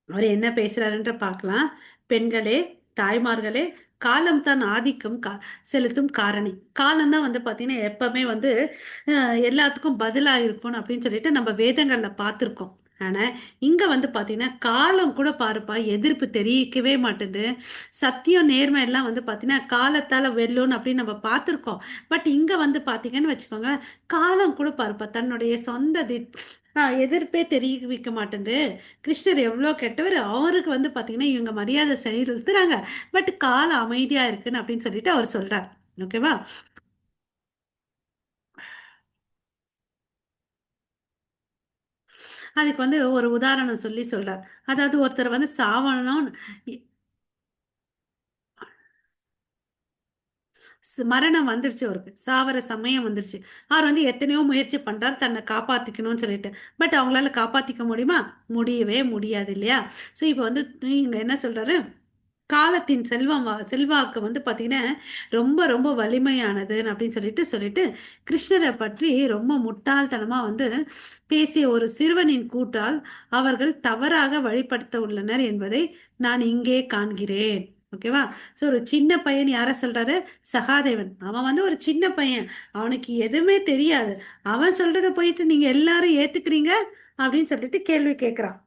அவர் என்ன பேசுறாருன்ற பார்க்கலாம். பெண்களே, தாய்மார்களே, காலம் தான் ஆதிக்கம் செலுத்தும் காரணி. காலம் தான் வந்து பார்த்தீங்கன்னா எப்பவுமே வந்து எல்லாத்துக்கும் பதிலா இருக்கணும் அப்படின்னு சொல்லிட்டு நம்ம வேதங்கள்ல பார்த்துருக்கோம். ஆனா இங்க வந்து பாத்தீங்கன்னா காலம் கூட பாருப்பா எதிர்ப்பு தெரிவிக்கவே மாட்டுது. சத்தியம் நேர்மை எல்லாம் வந்து பாத்தீங்கன்னா காலத்தால வெல்லும்னு அப்படின்னு நம்ம பார்த்துருக்கோம். பட் இங்க வந்து பாத்தீங்கன்னு வச்சுக்கோங்க, காலம் கூட பாருப்பா தன்னுடைய சொந்த எதிர்ப்பே தெரிவிக்க மாட்டேங்குது. கிருஷ்ணர் எவ்வளோ கெட்டவர், அவருக்கு வந்து பார்த்தீங்கன்னா இவங்க மரியாதை செலுத்துறாங்க. பட் காலம் அமைதியா இருக்குன்னு அப்படின்னு சொல்லிட்டு அவர் சொல்றார். ஓகேவா? அதுக்கு வந்து ஒரு உதாரணம் சொல்லி சொல்றார். அதாவது ஒருத்தர் வந்து சாவணும், மரணம் வந்துருச்சு, அவருக்கு சாவர சமயம் வந்துருச்சு. அவர் வந்து எத்தனையோ முயற்சி பண்றாரு தன்னை காப்பாத்திக்கணும்னு சொல்லிட்டு. பட் அவங்களால காப்பாத்திக்க முடியுமா? முடியவே முடியாது இல்லையா? ஸோ இப்போ வந்து இங்க என்ன சொல்றாரு, காலத்தின் செல்வாக்கு வந்து பாத்தீங்கன்னா ரொம்ப ரொம்ப வலிமையானது அப்படின்னு சொல்லிட்டு சொல்லிட்டு கிருஷ்ணரை பற்றி ரொம்ப முட்டாள்தனமா வந்து பேசிய ஒரு சிறுவனின் கூற்றால் அவர்கள் தவறாக வழிபடுத்த உள்ளனர் என்பதை நான் இங்கே காண்கிறேன். ஓகேவா? ஸோ ஒரு சின்ன பையன் யார சொல்றாரு, சகாதேவன். அவன் வந்து ஒரு சின்ன பையன், அவனுக்கு எதுவுமே தெரியாது. அவன் சொல்றதை போயிட்டு நீங்க எல்லாரும் ஏத்துக்கிறீங்க அப்படின்னு சொல்லிட்டு கேள்வி கேட்கிறான்.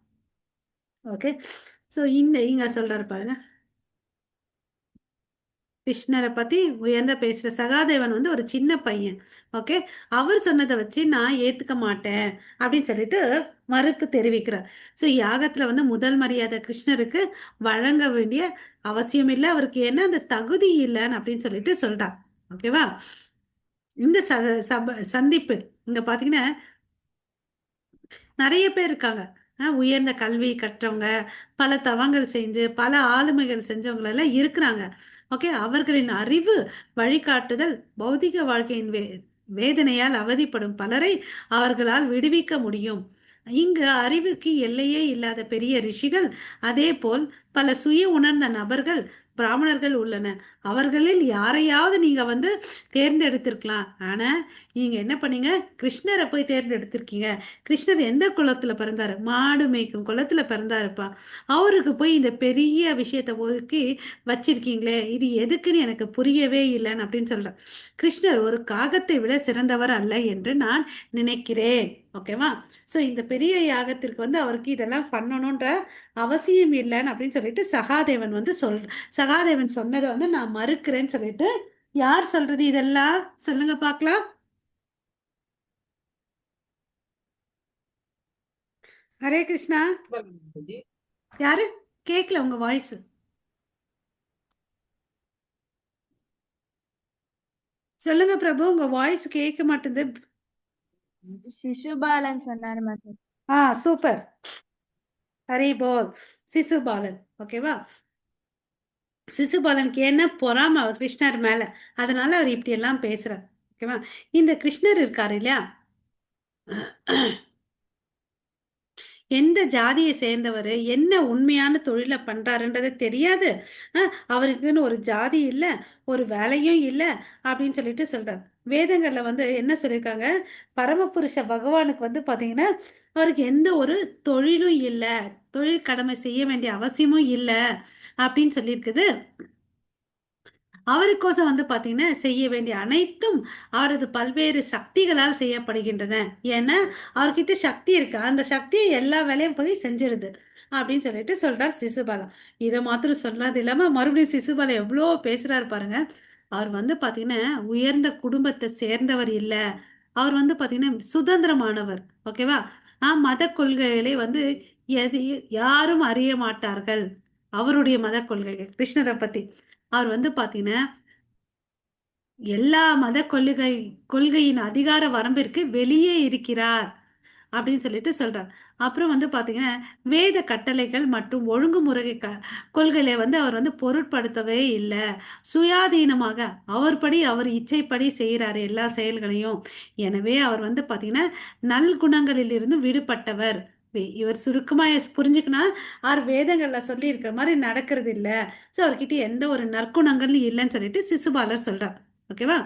ஓகே. ஸோ இங்க சொல்றாரு பாருங்க, கிருஷ்ணரை பத்தி உயர்ந்த பேசுற சகாதேவன் வந்து ஒரு சின்ன பையன். ஓகே. அவர் சொன்னதை வச்சு நான் ஏத்துக்க மாட்டேன் அப்படின்னு சொல்லிட்டு மறுப்பு தெரிவிக்கிறார். ஸோ யாகத்துல வந்து முதல் மரியாதை கிருஷ்ணருக்கு வழங்க வேண்டிய அவசியம் இல்லை, அவருக்கு என்ன அந்த தகுதி இல்லைன்னு அப்படின்னு சொல்லிட்டு சொல்றார். ஓகேவா? இந்த சந்திப்பு இங்க பாத்தீங்கன்னா நிறைய பேர் இருக்காங்க. உயர்ந்த கல்வி கற்றவங்க, பல தவங்கள் செஞ்சு பல ஆளுமைகள் செஞ்சவங்க எல்லாம் இருக்கிறாங்க. ஓகே. அவர்களின் அறிவு வழிகாட்டுதல் பௌதிக வாழ்க்கையின் வேதனையால் அவதிப்படும் பலரை அவர்களால் விடுவிக்க முடியும். இங்கு அறிவுக்கு எல்லையே இல்லாத பெரிய ரிஷிகள், அதே போல் பல சுய உணர்ந்த நபர்கள் பிராமணர்கள் உள்ளனர். அவர்களில் யாரையாவது நீங்க வந்து தேர்ந்தெடுத்திருக்கலாம். ஆனா நீங்க என்ன பண்ணீங்க, கிருஷ்ணரை போய் தேர்ந்தெடுத்திருக்கீங்க. கிருஷ்ணர் எந்த குலத்துல பிறந்தாரு, மாடு மேய்க்கும் குலத்துல பிறந்தாருப்பா. அவருக்கு போய் இந்த பெரிய விஷயத்தை ஒதுக்கி வச்சிருக்கீங்களே, இது எதுக்குன்னு எனக்கு புரியவே இல்லைன்னு அப்படின்னு சொல்றேன். கிருஷ்ணர் ஒரு காகத்தை விட சிறந்தவர் அல்ல என்று நான் நினைக்கிறேன். ஓகேவா? சோ இந்த பெரிய யாகத்திற்கு வந்து அவருக்கு இதெல்லாம் பண்ணணும்ன்ற அவசியம் இல்லைன்னு அப்படின்னு சொல்லிட்டு சகாதேவன் வந்து சகாதேவன் சொன்னதை வந்து நான் மறுக்கிறேன்னு சொல்லிட்டு, யார் சொல்றது இதெல்லாம் சொல்லுங்க பார்க்கலாம். ஹரே கிருஷ்ணா. மாதாஜி. யாரு? கேட்கல உங்க வாய்ஸ். சொல்லுங்க பிரபு, உங்க வாய்ஸ் கேட்க மாட்டேங்குது. சிசுபாலன் சொன்னாரு மாதா. சூப்பர். ஹரி போல். சிசுபாலன். ஓகேவா? சிசுபாலனுக்கு என்ன பொறாம அவர் கிருஷ்ணர் மேல, அதனால அவர் இப்படி எல்லாம் பேசுறார். ஓகேவா? இந்த கிருஷ்ணர் இருக்காரு இல்லையா, எந்த ஜாதியை சேர்ந்தவர், என்ன உண்மையான தொழிலை பண்றாருன்றது தெரியாது. அவருக்குன்னு ஒரு ஜாதி இல்லை, ஒரு வேலையும் இல்லை அப்படின்னு சொல்லிட்டு சொல்றாரு. வேதங்கள்ல வந்து என்ன சொல்லியிருக்காங்க, பரமபுருஷ பகவானுக்கு வந்து பாத்தீங்கன்னா அவருக்கு எந்த ஒரு தொழிலும் இல்லை, தொழில் கடமை செய்ய வேண்டிய அவசியமும் இல்லை அப்படின்னு சொல்லியிருக்குது. அவருக்கோசம் வந்து பாத்தீங்கன்னா செய்ய வேண்டிய அனைத்தும் அவரது பல்வேறு சக்திகளால் செய்யப்படுகின்றன. ஏன்னா அவர்கிட்ட சக்தி இருக்கு, அந்த சக்தியை எல்லா வேலையும் போய் செஞ்சிருது அப்படின்னு சொல்லிட்டு சொல்றார் சிசுபாலா. இதை மாத்திரம் சொல்லாது இல்லாம மறுபடியும் சிசுபாலா எவ்வளோ பேசுறாரு பாருங்க. அவர் வந்து பாத்தீங்கன்னா உயர்ந்த குடும்பத்தை சேர்ந்தவர் இல்ல, அவர் வந்து பாத்தீங்கன்னா சுதந்திரமானவர். ஓகேவா? மத கொள்கைகளை வந்து எது யாரும் அறிய மாட்டார்கள். அவருடைய மத கொள்கைகள் கிருஷ்ணரை பத்தி அவர் வந்து பாத்தீங்கன்னா எல்லா மத கொள்கையின் அதிகார வரம்பிற்கு வெளியே இருக்கிறார் அப்படின்னு சொல்லிட்டு சொல்றார். அப்புறம் வந்து பாத்தீங்கன்னா வேத கட்டளைகள் மற்றும் ஒழுங்குமுறை கொள்கைகளை வந்து அவர் வந்து பொருட்படுத்தவே இல்லை. சுயாதீனமாக அவர் அவர் இச்சைப்படி செய்யறாரு எல்லா செயல்களையும். எனவே அவர் வந்து பாத்தீங்கன்னா நல்குணங்களில் இருந்து விடுபட்டவர். இவர் சுருக்கமா புரிஞ்சுக்கனா அவர் வேதங்கள்ல சொல்லி இருக்கிற மாதிரி நடக்கிறது இல்ல. சோ அவர்கிட்ட எந்த ஒரு நற்குணங்கள் இல்லைன்னு சொல்லிட்டு சிசுபாலர் சொல்றார். ஓகேவா?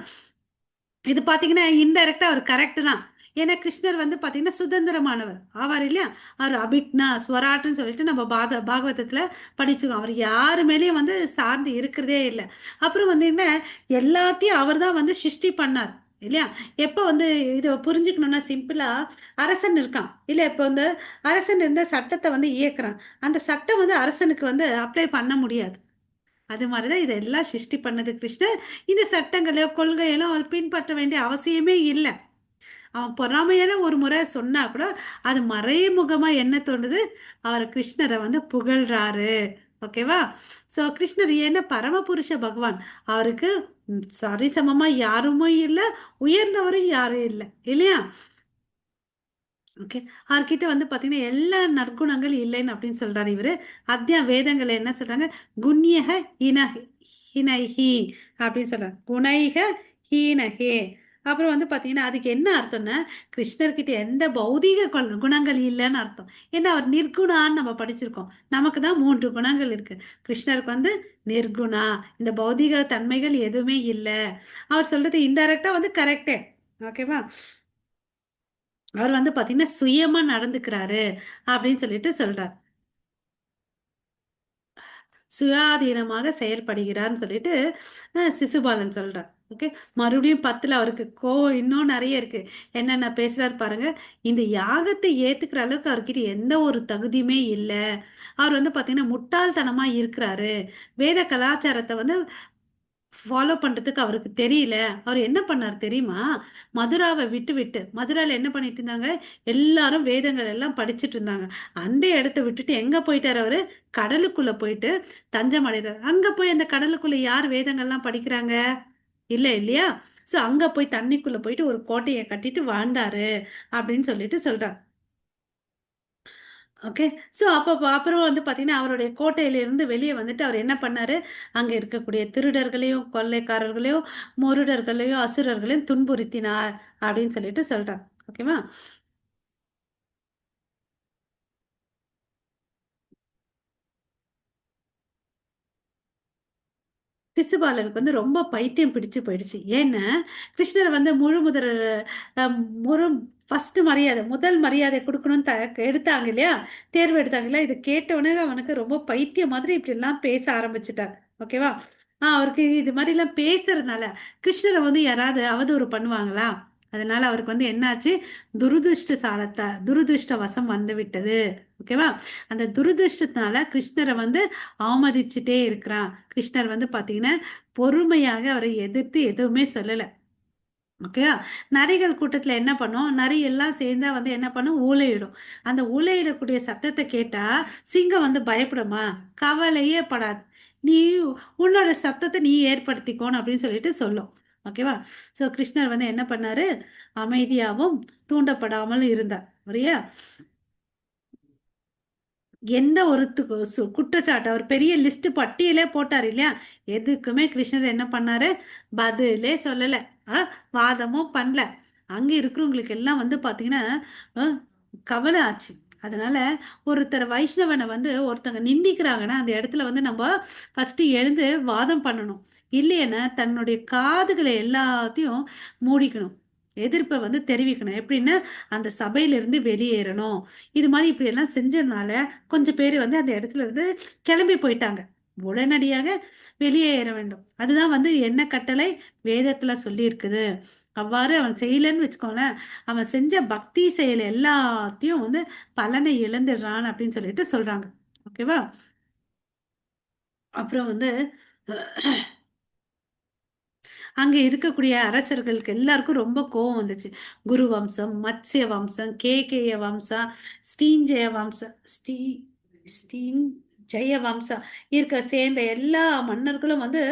இது பாத்தீங்கன்னா இன்டைரக்டா அவர் கரெக்ட் தான். ஏன்னா கிருஷ்ணர் வந்து பாத்தீங்கன்னா சுதந்திரமானவர் ஆவார் இல்லையா? அவர் அபிக்னா ஸ்வராட்னு சொல்லிட்டு நம்ம பாகவதத்துல படிச்சுக்கோம். அவர் யாரு மேலேயும் வந்து சார்ந்து இருக்கிறதே இல்லை. அப்புறம் வந்து என்ன, எல்லாத்தையும் அவர் தான் வந்து சிருஷ்டி பண்ணார் இல்லையா? எப்ப வந்து இதை புரிஞ்சுக்கணும்னா சிம்பிளா, அரசன் இருக்கான் இல்ல, இப்ப வந்து அரசன் இருந்த சட்டத்தை வந்து இயக்குறான். அந்த சட்டம் வந்து அரசனுக்கு வந்து அப்ளை பண்ண முடியாது. அது மாதிரிதான் இதெல்லாம் சிருஷ்டி பண்ணது கிருஷ்ணர். இந்த சட்டங்களையோ கொள்கையெல்லாம் அவர் பின்பற்ற வேண்டிய அவசியமே இல்லை. அவன் பொறாமையான ஒரு முறை சொன்னா கூட அது மறைமுகமா என்ன தோணுது, அவர் கிருஷ்ணரை வந்து புகழ்றாரு. ஓகேவா? சோ கிருஷ்ணர் என்ன பரமபுருஷ பகவான். அவருக்கு சரிசமமா யாருமே இல்லை, உயர்ந்தவரும் யாரும் இல்லை இல்லையா? ஓகே. அவர்கிட்ட வந்து பாத்தீங்கன்னா எல்லா நற்குணங்கள் இல்லைன்னு அப்படின்னு சொல்றாரு இவரு. வேதங்களை என்ன சொல்றாங்க, குண்யக இன ஹினைஹி அப்படின்னு சொல்றாங்க, குணைக ஹீனஹே. அப்புறம் வந்து பாத்தீங்கன்னா அதுக்கு என்ன அர்த்தம்னா கிருஷ்ணர்கிட்ட எந்த பௌதீக குணங்கள் இல்லைன்னு அர்த்தம். ஏன்னா அவர் நிர்குணான்னு நம்ம படிச்சிருக்கோம். நமக்கு தான் 3 குணங்கள் இருக்கு. கிருஷ்ணருக்கு வந்து நிர்குணா, இந்த பௌதீக தன்மைகள் எதுவுமே இல்லை. அவர் சொல்றது இன்டைரக்டா வந்து கரெக்டே. ஓகேவா? அவர் வந்து பாத்தீங்கன்னா சுயமா நடந்துக்கிறாரு அப்படின்னு சொல்லிட்டு சொல்றார். சுயாதீனமாக செயல்படுகிறார்னு சொல்லிட்டு சிசுபாலன் சொல்றார். ஓகே. மறுபடியும் 10ல் அவருக்கு கோவம் இன்னும் நிறைய இருக்கு. என்னென்ன பேசுறாரு பாருங்க. இந்த யாகத்தை ஏத்துக்கிற அளவுக்கு அவர்கிட்ட எந்த ஒரு தகுதியுமே இல்லை. அவர் வந்து பாத்தீங்கன்னா முட்டாள்தனமா இருக்கிறாரு. வேத கலாச்சாரத்தை வந்து ஃபாலோ பண்றதுக்கு அவருக்கு தெரியல. அவர் என்ன பண்ணார் தெரியுமா? மதுராவை விட்டு விட்டு, மதுரால என்ன பண்ணிட்டு இருந்தாங்க, எல்லாரும் வேதங்கள் எல்லாம் படிச்சுட்டு இருந்தாங்க. அந்த இடத்த விட்டுட்டு எங்க போயிட்டாரு அவரு, கடலுக்குள்ள போயிட்டு தஞ்சம் அடைறாரு. அங்க போய் அந்த கடலுக்குள்ள யார் வேதங்கள்லாம் படிக்கிறாங்க? இல்ல இல்லையா? சோ அங்க போய் தண்ணிக்குள்ள போயிட்டு ஒரு கோட்டையை கட்டிட்டு வாழ்ந்தாரு அப்படின்னு சொல்லிட்டு சொல்றார். ஓகே. ஸோ அப்புறம் வந்து பார்த்தீங்கன்னா அவருடைய கோட்டையிலிருந்து வெளியே வந்துட்டு அவர் என்ன பண்ணாரு, அங்கே இருக்கக்கூடிய திருடர்களையும் கொள்ளைக்காரர்களையும் முருடர்களையும் அசுரர்களையும் துன்புறுத்தினார் அப்படின்னு சொல்லிட்டு சொல்றார். ஓகேவா? சிசுபாலனுக்கு வந்து ரொம்ப பைத்தியம் பிடிச்சு போயிடுச்சு. ஏன்னா கிருஷ்ணர் வந்து முழு முதல் அஹ், முழு ஃபர்ஸ்ட் மரியாதை முதல் மரியாதை கொடுக்கணும்னு எடுத்தாங்க இல்லையா, தேர்வு எடுத்தாங்க இல்லையா, இதை கேட்ட உடனே அவனுக்கு ரொம்ப பைத்தியம் மாதிரி இப்படி எல்லாம் பேச ஆரம்பிச்சுட்டார். ஓகேவா? அவருக்கு இது மாதிரி எல்லாம் பேசுறதுனால கிருஷ்ணரை வந்து யாராவது அவதூறு பண்ணுவாங்களா? அதனால அவருக்கு வந்து என்னாச்சு, துரதிருஷ்ட வசம் வந்து விட்டது. ஓகேவா? அந்த துரதிருஷ்டத்தினால கிருஷ்ணரை வந்து அவமதிச்சுட்டே இருக்கிறான். கிருஷ்ணர் வந்து பாத்தீங்கன்னா பொறுமையாக அவரை எதிர்த்து எதுவுமே சொல்லல. ஓகேவா? நரிகள் கூட்டத்துல என்ன பண்ணும், நரி எல்லாம் சேர்ந்தா வந்து என்ன பண்ணும், ஊளையிடும். அந்த ஊளையிடக்கூடிய சத்தத்தை கேட்டா சிங்கம் வந்து பயப்படுமா? கவலையே படாது. நீ உன்னோட சத்தத்தை நீ ஏற்படுத்திக்கோன்னு அப்படின்னு சொல்லிட்டு சொல்லும். ஓகேவா? சோ கிருஷ்ணர் வந்து என்ன பண்ணாரு, அமைதியாகவும் தூண்டப்படாமல் இருந்தார். சரியா? எந்த ஒரு குற்றச்சாட்டு அவர் பெரிய லிஸ்ட் பட்டியலே போட்டார் இல்லையா, எதுக்குமே கிருஷ்ணர் என்ன பண்ணாரு, பதிலே சொல்லல. வாதமும் பண்ணல. அங்க இருக்கிறவங்களுக்கு எல்லாம் வந்து பாத்தீங்கன்னா அஹ், கவலை ஆச்சு. அதனால ஒருத்தர் வைஷ்ணவனை வந்து ஒருத்தங்க நிந்திக்கிறாங்கன்னா அந்த இடத்துல வந்து நம்ம ஃபர்ஸ்ட் எழுந்து வாதம் பண்ணணும். இல்லைன்னா தன்னுடைய காதுகளை எல்லாத்தையும் மூடிக்கணும். எதிர்ப்பை வந்து தெரிவிக்கணும். எப்படின்னா அந்த சபையிலிருந்து வெளியேறணும். இது மாதிரி இப்படி எல்லாம் செஞ்சதுனால கொஞ்சம் பேர் வந்து அந்த இடத்துல இருந்து கிளம்பி போயிட்டாங்க. உடனடியாக வெளியேற வேண்டும். அதுதான் வந்து என்ன கட்டளை வேதத்துல சொல்லி இருக்குது. அவ்வாறு அவன் செய்யலன்னு வச்சுக்கோங்களேன், அவன் செஞ்ச பக்தி செயல் எல்லாத்தையும் வந்து பலனை இழந்துடுறான் அப்படின்னு சொல்லிட்டு சொல்றாங்க. ஓகேவா? அப்புறம் வந்து அங்க இருக்கக்கூடிய அரசர்களுக்கு எல்லாருக்கும் ரொம்ப கோவம் வந்துச்சு. குரு வம்சம், மத்ஸ்ய வம்சம், கேகேய வம்சம், ஸ்ரீஞ்சய வம்சம், ஸ்ரீ ஜெய வம்சம் இருக்க சேர்ந்த எல்லா மன்னர்களும் வந்து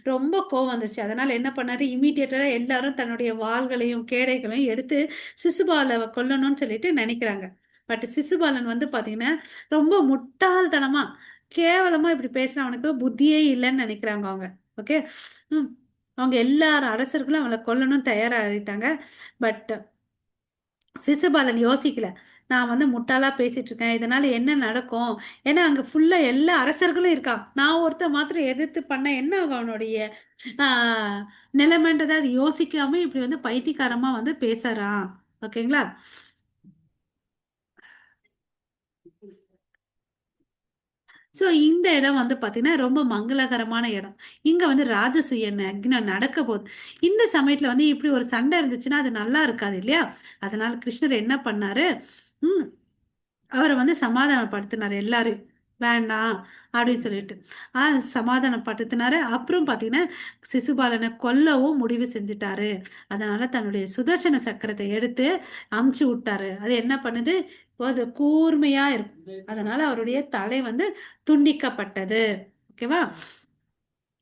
ரொம்ப கோவம் வந்துச்சு. அதனால என்ன பண்ணாரு, இமீடியட்டா எல்லாரும் தன்னுடைய வாள்களையும் கேடைகளையும் எடுத்து சிசுபாலை கொல்லணும்னு சொல்லிட்டு நினைக்கிறாங்க. பட் சிசுபாலன் வந்து பாத்தீங்கன்னா ரொம்ப முட்டாள்தனமா கேவலமா இப்படி பேசின, அவனுக்கு புத்தியே இல்லைன்னு நினைக்கிறாங்க அவங்க. ஓகே. அவங்க எல்லார் அரசர்களும் அவளை கொல்லணும் தயாராகிட்டாங்க. பட் சிசுபாலன் யோசிக்கல. நான் வந்து முட்டாளா பேசிட்டு இருக்கேன், இதனால என்ன நடக்கும்? ஏன்னா அங்க ஃபுல்லா எல்லா அரசர்களும் இருக்கா, நான் ஒருத்த மாத்திரம் எதிர்த்து பண்ண என்ன ஆகும் அவனுடைய நிலைமைன்றதை அது யோசிக்காம இப்படி வந்து பைத்தியக்காரமா வந்து பேசுறான். ஓகேங்களா? ஸோ இந்த இடம் வந்து பார்த்தீங்கன்னா ரொம்ப மங்களகரமான இடம். இங்க வந்து ராஜசூய யக்ஞம் நடக்க போகுது. இந்த சமயத்துல வந்து இப்படி ஒரு சண்டை இருந்துச்சுன்னா அது நல்லா இருக்காது இல்லையா? அதனால கிருஷ்ணர் என்ன பண்ணாரு, ம் அவரை வந்து சமாதானப்படுத்தினாரு எல்லாரும். வேண்டாம் அப்படின்னு சொல்லிட்டு சமாதானப்படுத்தினாரு. அப்புறம் பார்த்தீங்கன்னா சிசுபாலனை கொல்லவும் முடிவு செஞ்சுட்டாரு. அதனால தன்னுடைய சுதர்சன சக்கரத்தை எடுத்து அமுச்சு விட்டாரு. அது என்ன பண்ணுது, அது கூர்மையா இருக்கும். அதனால அவருடைய தலை வந்து துண்டிக்கப்பட்டது. ஓகேவா?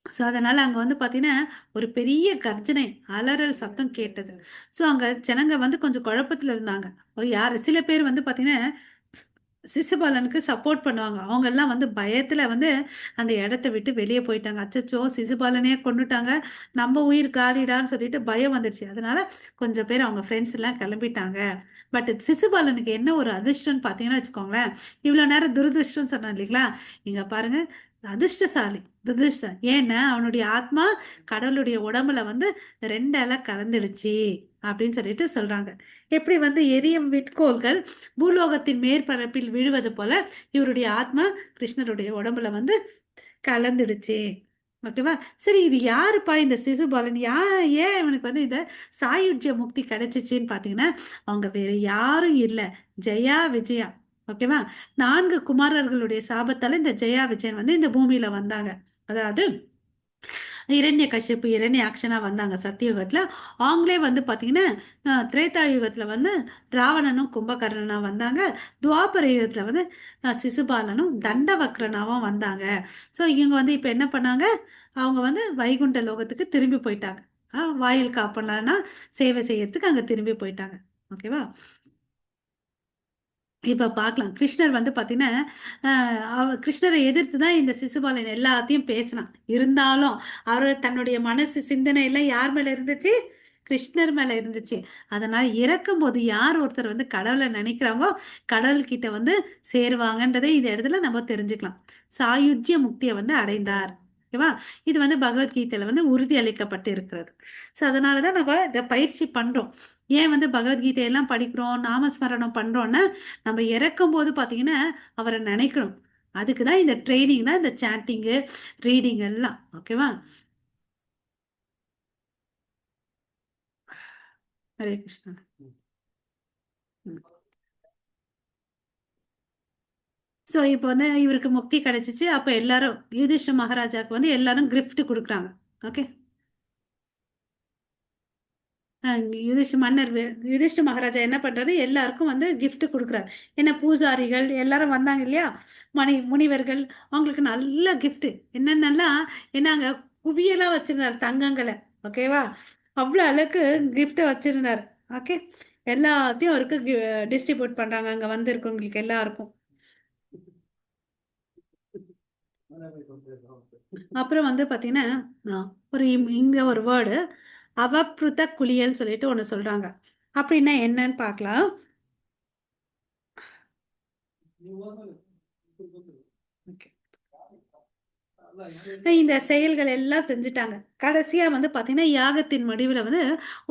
ஸோ அதனால அங்க வந்து பாத்தீங்கன்னா ஒரு பெரிய கர்ஜனை, அலறல் சத்தம் கேட்டது. ஸோ அங்க ஜனங்க வந்து கொஞ்சம் குழப்பத்துல இருந்தாங்க. யாரு சில பேர் வந்து பாத்தீங்கன்னா சிசுபாலனுக்கு சப்போர்ட் பண்ணுவாங்க. அவங்க எல்லாம் வந்து பயத்துல வந்து அந்த இடத்த விட்டு வெளியே போயிட்டாங்க. அச்சச்சோ, சிசுபாலனே கொன்னுட்டாங்க, நம்ம உயிர் காலிடான்னு சொல்லிட்டு பயம் வந்துருச்சு. அதனால கொஞ்சம் பேர் அவங்க ஃப்ரெண்ட்ஸ் எல்லாம் கிளம்பிட்டாங்க. பட் சிசுபாலனுக்கு என்ன ஒரு அதிர்ஷ்டம்னு பார்த்தீங்கன்னா வச்சுக்கோங்களேன், இவ்வளோ நேரம் துரதிருஷ்டம் சொன்னேன் இல்லைங்களா? இங்க பாருங்க, அதிர்ஷ்டசாலி துரதிருஷ்டம். ஏன்னா அவனுடைய ஆத்மா கடவுளுடைய உடம்புல வந்து ரெண்டு இலை கலந்துடுச்சு அப்படின்னு சொல்லிட்டு சொல்றாங்க. எப்படி வந்து எரியும் விட்கோள்கள் பூலோகத்தின் மேற்பரப்பில் விழுவது போல இவருடைய ஆத்மா கிருஷ்ணருடைய உடம்புல வந்து கலந்துடுச்சு. ஓகேவா? சரி, இது யாருப்பா இந்த சிசுபாலன், ஏன் இவனுக்கு வந்து இந்த சாயுஜ்ய முக்தி கிடைச்சிச்சுன்னு பாத்தீங்கன்னா, அவங்க வேற யாரும் இல்லை, ஜெயா விஜயா. ஓகேவா? 4 குமாரர்களுடைய சாபத்தால இந்த ஜெயா விஜயன் வந்து இந்த பூமியில வந்தாங்க. அதாவது இரண்ய கஷ்யப்பு இரண்யாக்ஷனா வந்தாங்க சத்தியுகத்துல. அவங்களே வந்து பாத்தீங்கன்னா திரேதா யுகத்துல வந்து ராவணனும் கும்பகர்ணனா வந்தாங்க. துவாபர யுகத்துல வந்து சிசுபாலனும் தண்டவக்ரனாவும் வந்தாங்க. ஸோ இவங்க வந்து இப்ப என்ன பண்ணாங்க, அவங்க வந்து வைகுண்ட லோகத்துக்கு திரும்பி போயிட்டாங்க. வாயில் காப்பனா சேவை செய்யறதுக்கு அங்க திரும்பி போயிட்டாங்க. ஓகேவா? இப்ப பார்க்கலாம், கிருஷ்ணர் வந்து பாத்தீங்கன்னா கிருஷ்ணரை எதிர்த்து தான் இந்த சிசுபாலன் எல்லாத்தையும் பேசினான். இருந்தாலும் அவர் தன்னுடைய மனசு சிந்தனை எல்லாம் யார் மேல இருந்துச்சு, கிருஷ்ணர் மேல இருந்துச்சு. அதனால இறக்கும் போது யார் ஒருத்தர் வந்து கடவுளை நினைக்கிறாங்களோ கடவுள் கிட்ட வந்து சேருவாங்கன்றதை இந்த இடத்துல நம்ம தெரிஞ்சுக்கலாம். சாயுஜ்ய முக்தியை வந்து அடைந்தார். ஓகேவா? இது வந்து பகவத்கீதையில வந்து உறுதி அளிக்கப்பட்டு இருக்கிறது. ஸோ அதனாலதான் நம்ம இதை பயிற்சி பண்றோம். ஏன் வந்து பகவத்கீதையெல்லாம் படிக்கிறோம், நாமஸ்மரணம் பண்றோம்னா நம்ம இறக்கும் போது பாத்தீங்கன்னா அவரை நினைக்கணும். அதுக்கு தான் இந்த ட்ரைனிங் தான், இந்த சாண்டிங்கு ரீடிங் எல்லாம். ஓகேவா? ஹரே கிருஷ்ணா. ஸோ இப்போ வந்து இவருக்கு முக்தி கிடைச்சிச்சு. அப்போ எல்லாரும் யுதிஷ்ட மகாராஜாவுக்கு வந்து எல்லாரும் கிஃப்ட் கொடுக்குறாங்க. ஓகே. யுதிஷ்ட மகாராஜா என்ன பண்றாரு, எல்லாருக்கும் வந்து gift கொடுக்குறாரு. ஏன்னா பூசாரிகள் எல்லாரும் வந்தாங்க இல்லையா, முனிவர்கள், அவங்களுக்கு நல்ல gift என்னென்னலாம், என்னங்க குவியலா வச்சிருந்தாரு தங்கங்களை. ஓகேவா? அவ்வளோ அளவுக்கு gift வச்சிருந்தாரு. ஓகே. எல்லாத்தையும் அவருக்கு டிஸ்ட்ரிபியூட் பண்றாங்க அங்க வந்திருக்கவங்களுக்கு எல்லாருக்கும். அப்புறம் வந்து பாத்தீங்கன்னா ஒரு இங்க ஒரு வேர்டு அவப்ருத குளியல் சொல்லிட்டு ஒண்ணு சொல்றாங்க. அப்படின்னா என்னன்னு பார்க்கலாம். Okay. இந்த செயல்கள் எல்லாம் செஞ்சுட்டாங்க. கடைசியா வந்து பாத்தீங்கன்னா யாகத்தின் முடிவுல வந்து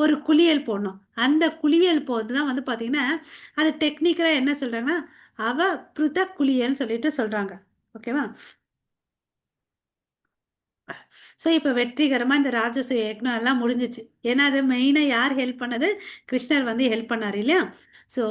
ஒரு குளியல் போடணும். அந்த குளியல் போதுதான் வந்து பாத்தீங்கன்னா அது டெக்னிக்கலா என்ன சொல்றாங்கன்னா அவ பிருத குளியல்னு சொல்லிட்டு சொல்றாங்க. ஓகேவா? ஸோ இப்போ வெற்றிகரமா இந்த ராஜச யக்ஞம் எல்லாம் முடிஞ்சிச்சு. ஏன்னா அது மெயினா யார் ஹெல்ப் பண்ணது? கிருஷ்ணர் வந்து ஹெல்ப் பண்ணாரு இல்லையா? ஸோ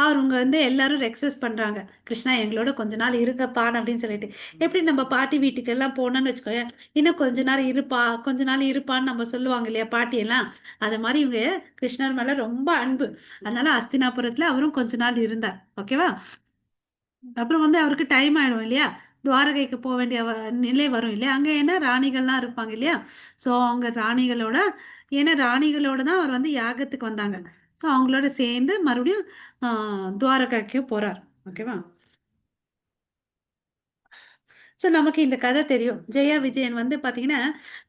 அவங்க வந்து எல்லாரும் ரெக்வெஸ்ட் பண்றாங்க, கிருஷ்ணா எங்களோட கொஞ்ச நாள் இருங்கப்பான்னு அப்படின்னு சொல்லிட்டு. எப்படி நம்ம பாட்டி வீட்டுக்கு எல்லாம் போனோம்னு வச்சுக்கோங்க, இன்னும் கொஞ்ச நாள் இருப்பா, கொஞ்ச நாள் இருப்பான்னு நம்ம சொல்லுவாங்க இல்லையா பாட்டி எல்லாம். அது மாதிரி இவங்க கிருஷ்ணர் மேல ரொம்ப அன்பு. அதனால அஸ்தினாபுரத்துல அவரும் கொஞ்ச நாள் இருந்தார். ஓகேவா? அப்புறம் வந்து அவருக்கு டைம் ஆயிடும் இல்லையா? துவாரகைக்கு போக வேண்டிய நிலை வரும் இல்லையா? அங்க என்ன ராணிகள்லாம் இருப்பாங்க இல்லையா? ஸோ அவங்க ராணிகளோட, ஏன்னா ராணிகளோட தான் அவர் வந்து யாகத்துக்கு வந்தாங்க. ஸோ அவங்களோட சேர்ந்து மறுபடியும் துவாரகாக்கு போறார். ஓகேவா? ஸோ நமக்கு இந்த கதை தெரியும். ஜெயா விஜயன் வந்து பார்த்தீங்கன்னா,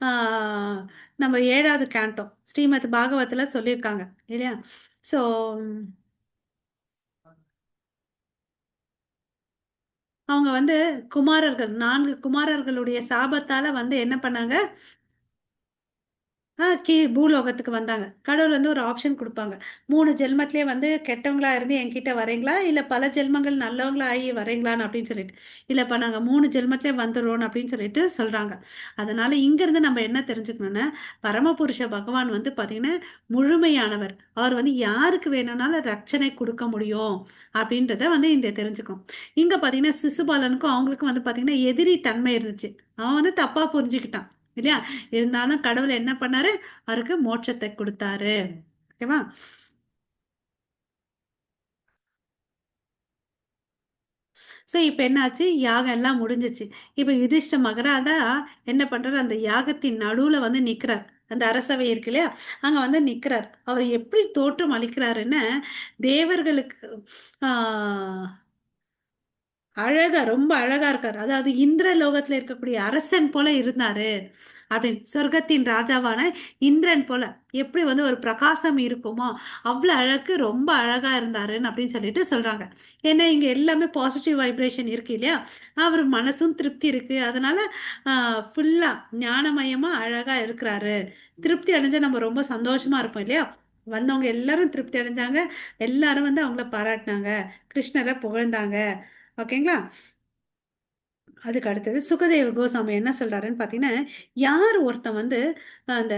ஆஹ், நம்ம 7வது கேண்டோ ஸ்ரீமத் பாகவத்தில் சொல்லியிருக்காங்க இல்லையா? ஸோ அவங்க வந்து குமாரர்கள், 4 குமாரர்களுடைய சாபத்தால வந்து என்ன பண்ணாங்க? பூலோகத்துக்கு வந்தாங்க. கடவுள் வந்து ஒரு ஆப்ஷன் கொடுப்பாங்க. 3 ஜென்மத்திலே வந்து கெட்டவங்களா இருந்து என்கிட்ட வரீங்களா, இல்ல பல ஜென்மங்கள் நல்லவங்களா ஆகி வரீங்களான்னு அப்படின்னு சொல்லிட்டு. இல்லப்பா நாங்க 3 ஜென்மத்திலே வந்துடுறோம் அப்படின்னு சொல்லிட்டு சொல்றாங்க. அதனால இங்க இருந்து நம்ம என்ன தெரிஞ்சுக்கணும்னா, பரமபுருஷ பகவான் வந்து பாத்தீங்கன்னா முழுமையானவர். அவர் வந்து யாருக்கு வேணும்னாலும் ரட்சணை கொடுக்க முடியும் அப்படின்றத வந்து இந்த தெரிஞ்சுக்கணும். இங்க பாத்தீங்கன்னா சிசுபாலனுக்கும் அவங்களுக்கும் வந்து பாத்தீங்கன்னா எதிரி தன்மை இருந்துச்சு. அவன் வந்து தப்பா புரிஞ்சுக்கிட்டான் இல்லையா? இருந்தாலும் கடவுள் என்ன பண்ணாரு? அவருக்கு மோட்சத்தை கொடுத்தாரு. ஓகேவா? சோ இப்ப என்னாச்சு? யாகம் எல்லாம் முடிஞ்சிச்சு. இப்ப யுதிஷ்ட மகராஜா என்ன பண்றாரு? அந்த யாகத்தின் நடுவுல வந்து நிக்கிறார். அந்த அரசவை இருக்கு இல்லையா? அங்க வந்து நிக்கிறார். அவர் எப்படி தோற்றம் அளிக்கிறாருன்னு, தேவர்களுக்கு ஆஹ் அழகா, ரொம்ப அழகா இருக்காரு. அதாவது இந்திர லோகத்துல இருக்கக்கூடிய அரசன் போல இருந்தாரு அப்படின்னு. சொர்க்கத்தின் ராஜாவான இந்திரன் போல எப்படி வந்து ஒரு பிரகாசம் இருக்குமோ அவ்வளவு அழகு, ரொம்ப அழகா இருந்தாருன்னு அப்படின்னு சொல்லிட்டு சொல்றாங்க. ஏன்னா இங்க எல்லாமே பாசிட்டிவ் வைப்ரேஷன் இருக்கு இல்லையா? அவர் மனசும் திருப்தி இருக்கு. அதனால ஃபுல்லா ஞானமயமா அழகா இருக்கிறாரு. திருப்தி அடைஞ்சா நம்ம ரொம்ப சந்தோஷமா இருப்போம் இல்லையா? வந்தவங்க எல்லாரும் திருப்தி அடைஞ்சாங்க. எல்லாரும் வந்து அவங்கள பாராட்டினாங்க, கிருஷ்ணரை புகழ்ந்தாங்க. ஓகேங்களா? அதுக்கு அடுத்தது சுகதேவ கோசாமி என்ன சொல்றாருன்னு பாத்தீங்கன்னா, யார் ஒருத்தன் வந்து அந்த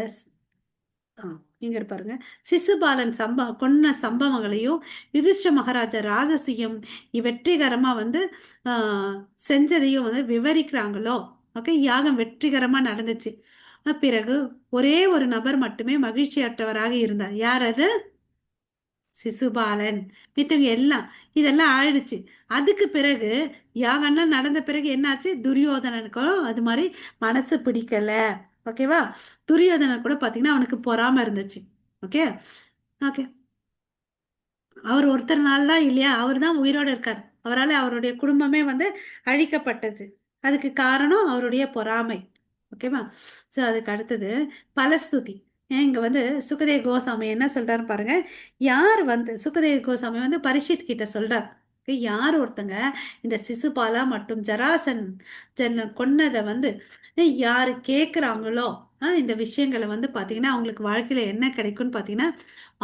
ஆ, இங்க இருப்பாருங்க, சிசுபாலன் கொன்ன சம்பவங்களையும் யுதிஷ்ட மகாராஜா ராஜசூயம் வெற்றிகரமா வந்து செஞ்சதையும் வந்து விவரிக்கிறாங்களோ, ஓகே, யாகம் வெற்றிகரமா நடந்துச்சு. பிறகு ஒரே ஒரு நபர் மட்டுமே மகிழ்ச்சியற்றவராக இருந்தார். யார் அது? சிசுபாலன். மித்தவங்க எல்லாம் இதெல்லாம் ஆயிடுச்சு. அதுக்கு பிறகு யாகம்லாம் நடந்த பிறகு என்னாச்சு? துரியோதனனுக்கும் அது மாதிரி மனசு பிடிக்கல. ஓகேவா? துரியோதனன் கூட பாத்தீங்கன்னா அவனுக்கு பொறாம இருந்துச்சு. ஓகே. ஓகே. அவர் ஒருத்தர்னால தான் இல்லையா, அவர் தான் உயிரோட இருக்கார். அவரால் அவருடைய குடும்பமே வந்து அழிக்கப்பட்டது. அதுக்கு காரணம் அவருடைய பொறாமை. ஓகேவா? ஸோ அதுக்கு அடுத்தது பலஸ்துதி. இங்க வந்து சுகதேவ கோசாமி என்ன சொல்றாரு பாருங்க. யார் வந்து சுகதேவ கோசாமி வந்து பரீட்சித் கிட்ட சொல்றார், யார் ஒருத்தங்க இந்த சிசுபாலா மற்றும் ஜராசன் கொன்னதை வந்து யாரு கேக்குறாங்களோ, இந்த விஷயங்களை வந்து பாத்தீங்கன்னா அவங்களுக்கு வாழ்க்கையில என்ன கிடைக்கும்னு பாத்தீங்கன்னா,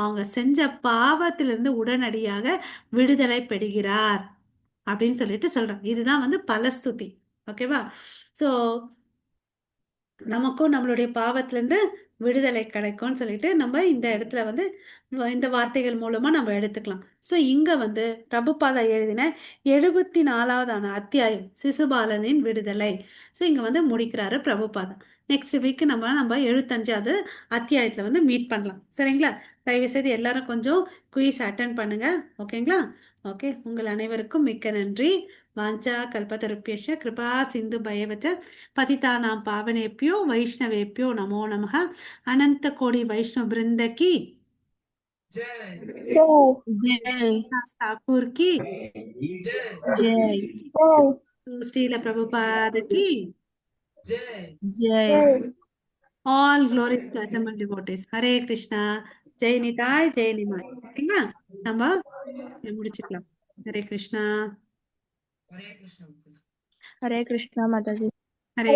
அவங்க செஞ்ச பாவத்திலிருந்து உடனடியாக விடுதலை பெறுகிறார் அப்படின்னு சொல்லிட்டு சொல்றாங்க. இதுதான் வந்து பலஸ்துதி. ஓகேவா? சோ நமக்கும் நம்மளுடைய பாவத்துல இருந்து விடுதலை கிடைக்கும்னு சொல்லிட்டு நம்ம இந்த இடத்துல வந்து இந்த வார்த்தைகள் மூலமா நம்ம எடுத்துக்கலாம். சோ இங்க வந்து பிரபுபாதா எழுதின 74வது அத்தியாயம் சிசுபாலனின் விடுதலை. சோ இங்க வந்து முடிக்கிறாரு பிரபுபாதா. நெக்ஸ்ட் வீக் நம்ம நம்ம 75வது அத்தியாயத்துல வந்து மீட் பண்ணலாம். சரிங்களா? தயவு செய்து எல்லாரும் கொஞ்சம் குயிஸ் அட்டன் பண்ணுங்க. ஓகேங்களா? ஓகே, உங்கள் அனைவருக்கும் மிக்க நன்றி. வாஞ்சா கல்பதருப்பியஷ கிருபா சிந்து பயவச்ச पतितानां पावनेभ्यो वैष्णवेभ्यो नमो नमः। अनंत कोटि वैष्णव वृंद की जय जय ठाकुर की जय जय श्रील प्रभुपाद की जय जय all glories to assembled devotees. Hare Krishna. जय निताय जय निमाय. சரிங்களா? நம்ம முடிச்சுக்கலாம். ஹரே கிருஷ்ணா. हरे कृष्ण हरे कृष्णा माता जी। ஹரே